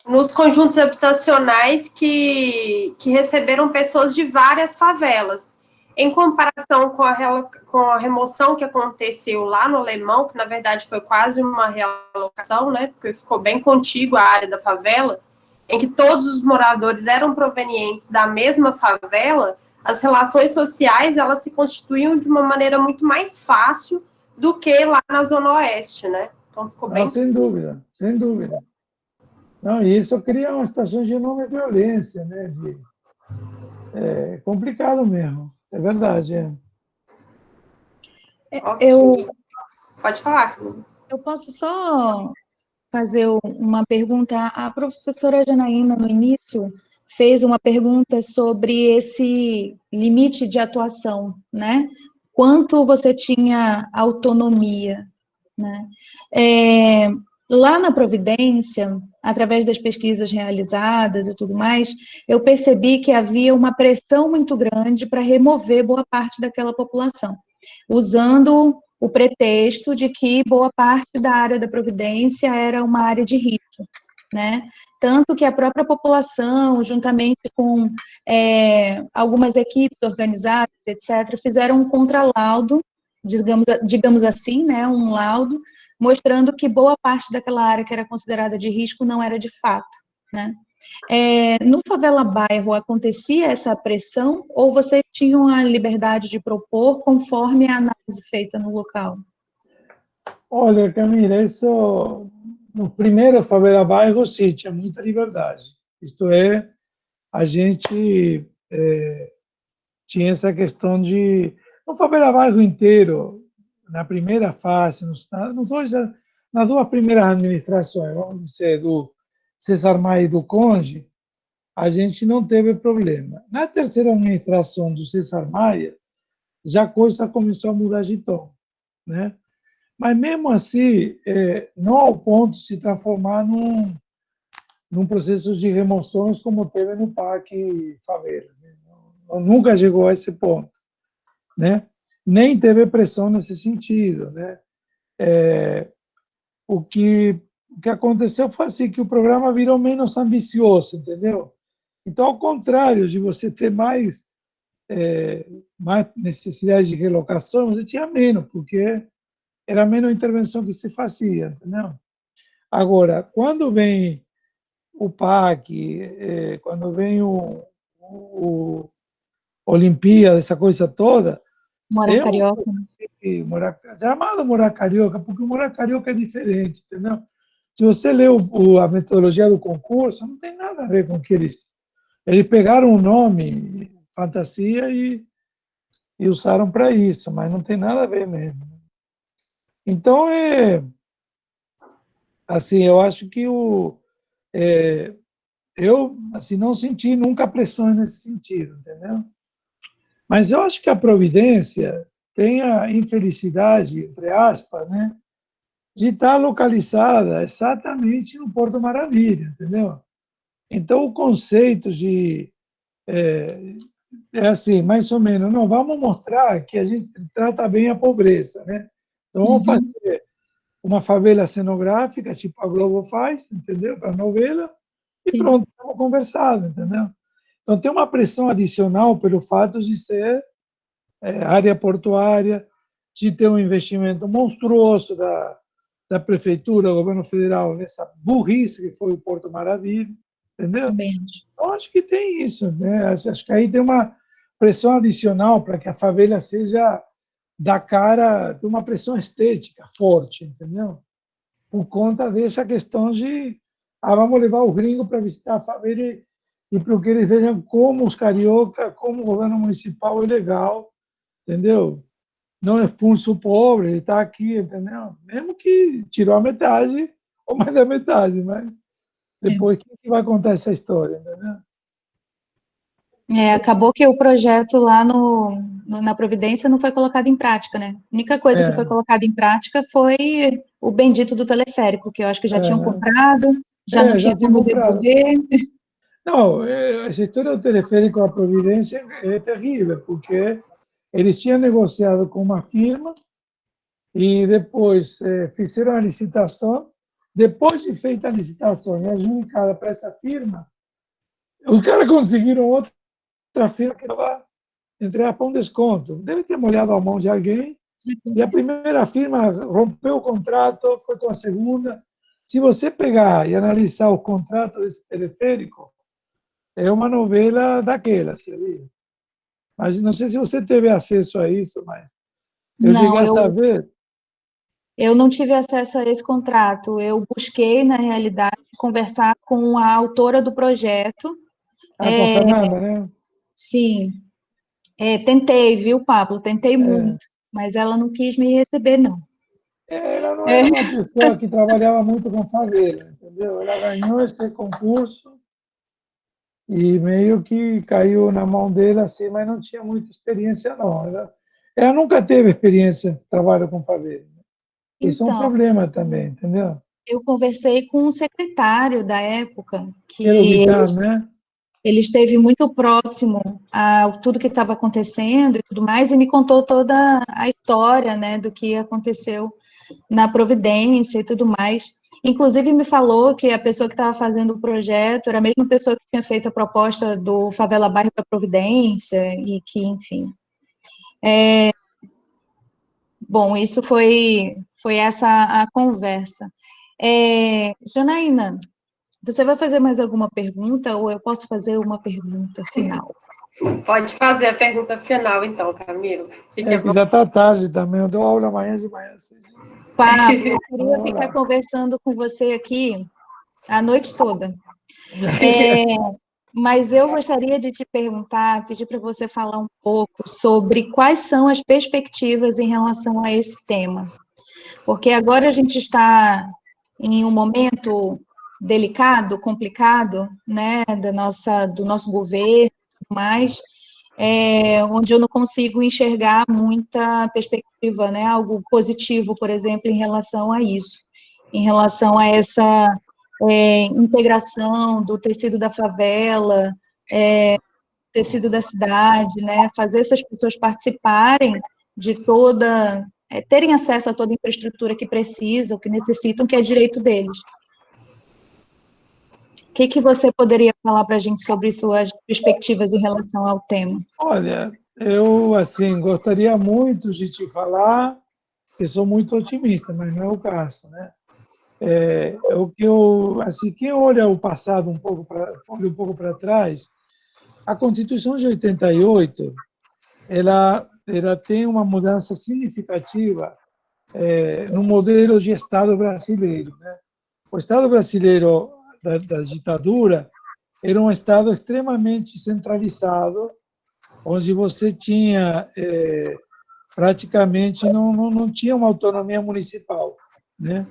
nos conjuntos habitacionais que receberam pessoas de várias favelas. Em comparação com a remoção que aconteceu lá no Alemão, que na verdade foi quase uma realocação, né, porque ficou bem contígua à área da favela, em que todos os moradores eram provenientes da mesma favela, as relações sociais elas se constituíam de uma maneira muito mais fácil do que lá na Zona Oeste, né? Então ficou bem... Sem dúvida, sem dúvida. Não, e isso cria uma situação de enorme violência, né? É complicado mesmo, é verdade. Eu Pode falar. Eu posso só fazer uma pergunta? A professora Janaína, no início, fez uma pergunta sobre esse limite de atuação, né? Quanto você tinha autonomia, né? Lá na Providência, através das pesquisas realizadas e tudo mais, eu percebi que havia uma pressão muito grande para remover boa parte daquela população, usando o pretexto de que boa parte da área da Providência era uma área de risco, né? Tanto que a própria população, juntamente com algumas equipes organizadas, etc., fizeram um contralaudo, digamos assim, né, um laudo, mostrando que boa parte daquela área que era considerada de risco não era de fato, né? No Favela Bairro acontecia essa pressão ou vocês tinham a liberdade de propor conforme a análise feita no local? Olha, Camila, isso no primeiro Favela Bairro, sim, tinha muita liberdade. Isto é, a gente tinha essa questão de... No Favela Bairro inteiro, na primeira fase, nas duas primeiras administrações, vamos dizer, do César Maia e do Conde, a gente não teve problema. Na terceira administração do César Maia, já a coisa começou a mudar de tom, né? Mas, mesmo assim, não ao ponto de se transformar num processo de remoções como teve no Parque Favela. Né? Nunca chegou a esse ponto, né? Nem teve pressão nesse sentido, né? O que aconteceu foi assim, que o programa virou menos ambicioso, entendeu? Então, ao contrário de você ter mais necessidade de relocação, você tinha menos, porque era menos intervenção que se fazia, entendeu? Agora, quando vem o PAC, quando vem o Olimpíada, essa coisa toda, Morar carioca, né? chamado Morar Carioca, porque o Morar Carioca é diferente, entendeu? Se você lê a metodologia do concurso, não tem nada a ver com que eles pegaram o nome, fantasia, e usaram para isso, mas não tem nada a ver mesmo. Então, assim, eu acho que eu assim, não senti nunca pressão nesse sentido, entendeu? Mas eu acho que a Providência tem a infelicidade, entre aspas, né, de estar localizada exatamente no Porto Maravilha, entendeu? Então, o conceito de assim, mais ou menos, não, vamos mostrar que a gente trata bem a pobreza, né? Então, vamos fazer uma favela cenográfica, tipo a Globo faz, entendeu? Para a novela, e Sim. pronto, estamos conversados, entendeu? Então, tem uma pressão adicional pelo fato de ser área portuária, de ter um investimento monstruoso da prefeitura, do governo federal, nessa burrice que foi o Porto Maravilha, entendeu? Também acho. Eu acho que tem isso, né? Acho que aí tem uma pressão adicional para que a favela seja da cara, tem uma pressão estética forte, entendeu? Por conta dessa questão de vamos levar o gringo para visitar a favela e para que eles vejam como os carioca, como o governo municipal é legal, entendeu? Não expulsa o pobre, ele está aqui, entendeu? Mesmo que tirou a metade, ou mais da metade, mas depois quem que vai contar essa história, entendeu? Acabou que o projeto lá na Providência não foi colocado em prática, né? A única coisa que foi colocada em prática foi o bendito do teleférico, que eu acho que já tinham comprado, já não já tinha tinha como comprado. devolver. Não, essa história do teleférico à Providência é terrível, porque eles tinham negociado com uma firma e depois fizeram a licitação. Depois de feita a licitação e adjudicada para essa firma, os caras conseguiram outra firma que estava entrar para um desconto. Deve ter molhado a mão de alguém. E a primeira firma rompeu o contrato, foi com a segunda. Se você pegar e analisar o contrato desse teleférico, é uma novela daquelas, ali. Mas não sei se você teve acesso a isso, mas eu cheguei Não, a saber. eu não tive acesso a esse contrato. Eu busquei, na realidade, conversar com a autora do projeto. Com a Fernanda, né? Sim, tentei, viu, Pablo? Tentei muito, mas ela não quis me receber, não. Ela não era uma pessoa que trabalhava muito com favela, entendeu? Ela ganhou esse concurso e meio que caiu na mão dela, assim, mas não tinha muita experiência, não. Ela nunca teve experiência de trabalho com favela. Isso é um Então, problema também, entendeu? eu conversei com o secretário da época, Quero que evitar, né? ele esteve muito próximo a tudo que estava acontecendo e tudo mais, e me contou toda a história, né, do que aconteceu na Providência e tudo mais. Inclusive, me falou que a pessoa que estava fazendo o projeto era a mesma pessoa que tinha feito a proposta do Favela Bairro para Providência, e que, enfim. Bom, isso foi essa a conversa. Janaína, você vai fazer mais alguma pergunta, ou eu posso fazer uma pergunta final? Pode fazer a pergunta final, então, Camilo. Fique à Que já está tarde também, eu dou aula amanhã de manhã. Pablo, eu queria ficar conversando com você aqui a noite toda. Mas eu gostaria de te perguntar, pedir para você falar um pouco sobre quais são as perspectivas em relação a esse tema. Porque agora a gente está em um momento delicado, complicado, né, do nosso governo, mas onde eu não consigo enxergar muita perspectiva, né, algo positivo, por exemplo, em relação a isso, em relação a essa integração do tecido da favela, tecido da cidade, né, fazer essas pessoas participarem de toda, terem acesso a toda a infraestrutura que precisam, que necessitam, que é direito deles. O que você poderia falar para a gente sobre suas perspectivas em relação ao tema? Olha, eu assim gostaria muito de te falar que sou muito otimista, mas não é o caso, né? O que eu assim, quem olha o passado olha um pouco para trás, a Constituição de 88, ela tem uma mudança significativa no modelo de Estado brasileiro, né? O Estado brasileiro da ditadura era um Estado extremamente centralizado, onde você tinha praticamente não tinha uma autonomia municipal, né?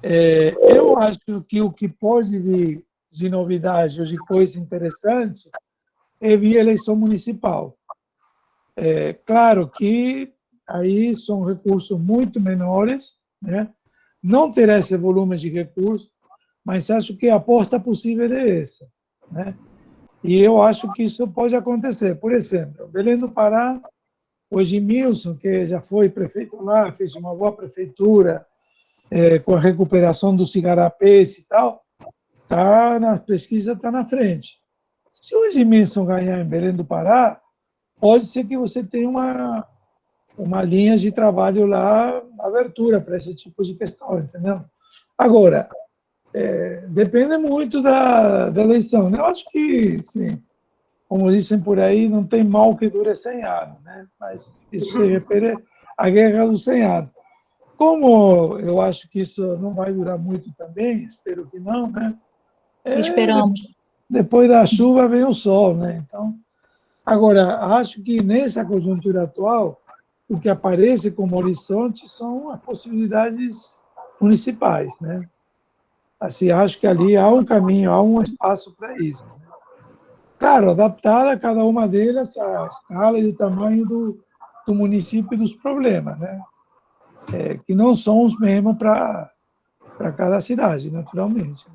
Eu acho que o que pode vir de novidade ou de coisa interessante é via eleição municipal. Claro que aí são recursos muito menores, né? Não terá esse volume de recursos, mas acho que a aposta possível é essa, né? E eu acho que isso pode acontecer. Por exemplo, Belém do Pará, o Edmilson, que já foi prefeito lá, fez uma boa prefeitura, com a recuperação dos igarapés e tal, tá na pesquisa, está na frente. Se o Edmilson ganhar em Belém do Pará, pode ser que você tenha uma linha de trabalho lá, abertura para esse tipo de questão, entendeu? Agora, depende muito da eleição, né? Eu acho que, sim, como dizem por aí, não tem mal que dure 100 anos, né? Mas isso se refere à guerra dos 100 anos. Como eu acho que isso não vai durar muito também, espero que não, né? Esperamos. Depois da chuva vem o sol, né? Então, agora, acho que nessa conjuntura atual, o que aparece como horizonte são as possibilidades municipais, né? Assim, acho que ali há um caminho, há um espaço para isso. Claro, adaptada a cada uma delas à escala e o tamanho do município e dos problemas, né? Que não são os mesmos para cada cidade, naturalmente.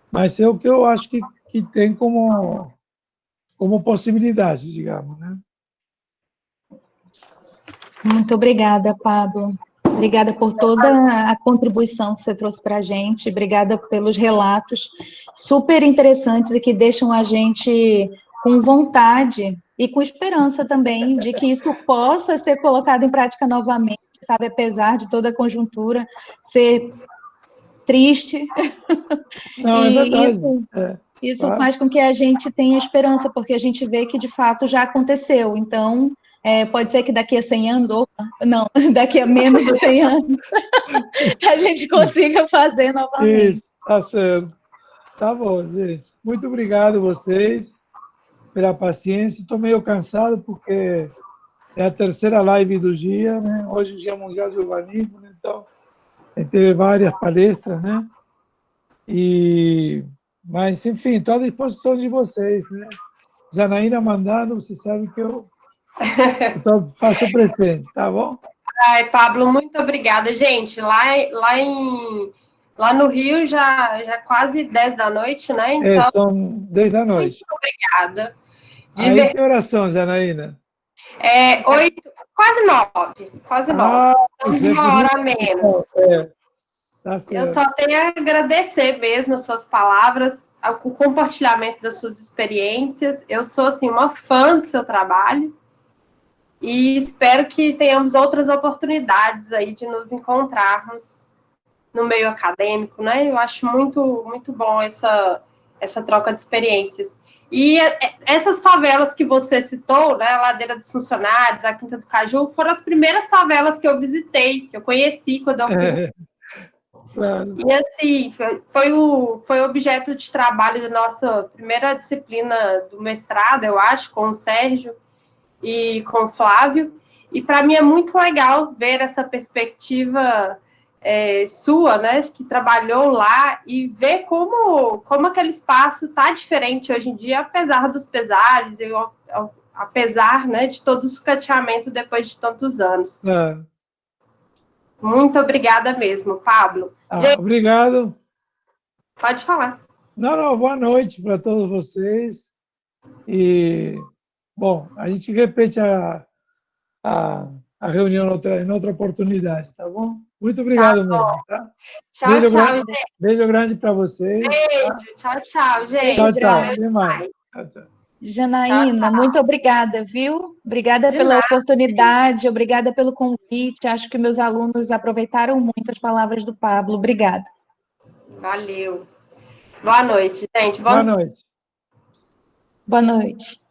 Mas é o que eu acho que tem como possibilidade, digamos, né? Muito obrigada, Pablo. Obrigada por toda a contribuição que você trouxe para a gente. Obrigada pelos relatos super interessantes e que deixam a gente com vontade e com esperança também de que isso possa ser colocado em prática novamente, sabe? Apesar de toda a conjuntura ser triste. Não, é E verdade. isso Claro. faz com que a gente tenha esperança, porque a gente vê que de fato já aconteceu. Então, pode ser que daqui a 100 anos, ou não, daqui a menos de 100 anos, a gente consiga fazer novamente. Isso, tá certo. Tá bom, gente. Muito obrigado a vocês pela paciência. Estou meio cansado porque é a terceira live do dia, né? Hoje é o Dia Mundial de Urbanismo, né? Então, a gente teve várias palestras, né? Mas, enfim, estou à disposição de vocês, né? Janaína mandando, você sabe que eu faço presente, tá bom? Ai, Pablo, muito obrigada. Gente, lá no Rio já quase 10 da noite, né? Então, São 10 da muito noite. obrigada. De Aí, verdade. que oração, Janaína? 8, quase 9, quase 9. Ah, Estamos você uma podia... hora a menos. Tá Eu certo. só tenho a agradecer mesmo as suas palavras, o compartilhamento das suas experiências. Eu sou, assim, uma fã do seu trabalho e espero que tenhamos outras oportunidades aí de nos encontrarmos no meio acadêmico, né? Eu acho muito, muito bom essa troca de experiências. E essas favelas que você citou, né, a Ladeira dos Funcionários, a Quinta do Caju, foram as primeiras favelas que eu visitei, que eu conheci quando eu fui. Claro. E assim, foi objeto de trabalho da nossa primeira disciplina do mestrado, eu acho, com o Sérgio e com o Flávio. E para mim é muito legal ver essa perspectiva sua, né, que trabalhou lá, e ver como aquele espaço está diferente hoje em dia, apesar dos pesares, e apesar, né, de todo o sucateamento depois de tantos anos. Claro. Muito obrigada mesmo, Pablo. Gente, obrigado. pode falar. Não, boa noite para todos vocês. E, bom, a gente repete a reunião em outra oportunidade, tá bom? Muito obrigado mesmo, tá? Tchau, tchau, gente. Beijo grande para vocês. Beijo, Tá? tchau, gente. Beijo Tchau. grande. Até mais. Tchau. Janaína, muito obrigada, viu? Obrigada pela oportunidade, obrigada pelo convite. Acho que meus alunos aproveitaram muito as palavras do Pablo. Obrigada. Valeu. Boa noite, gente. Boa noite. Boa noite.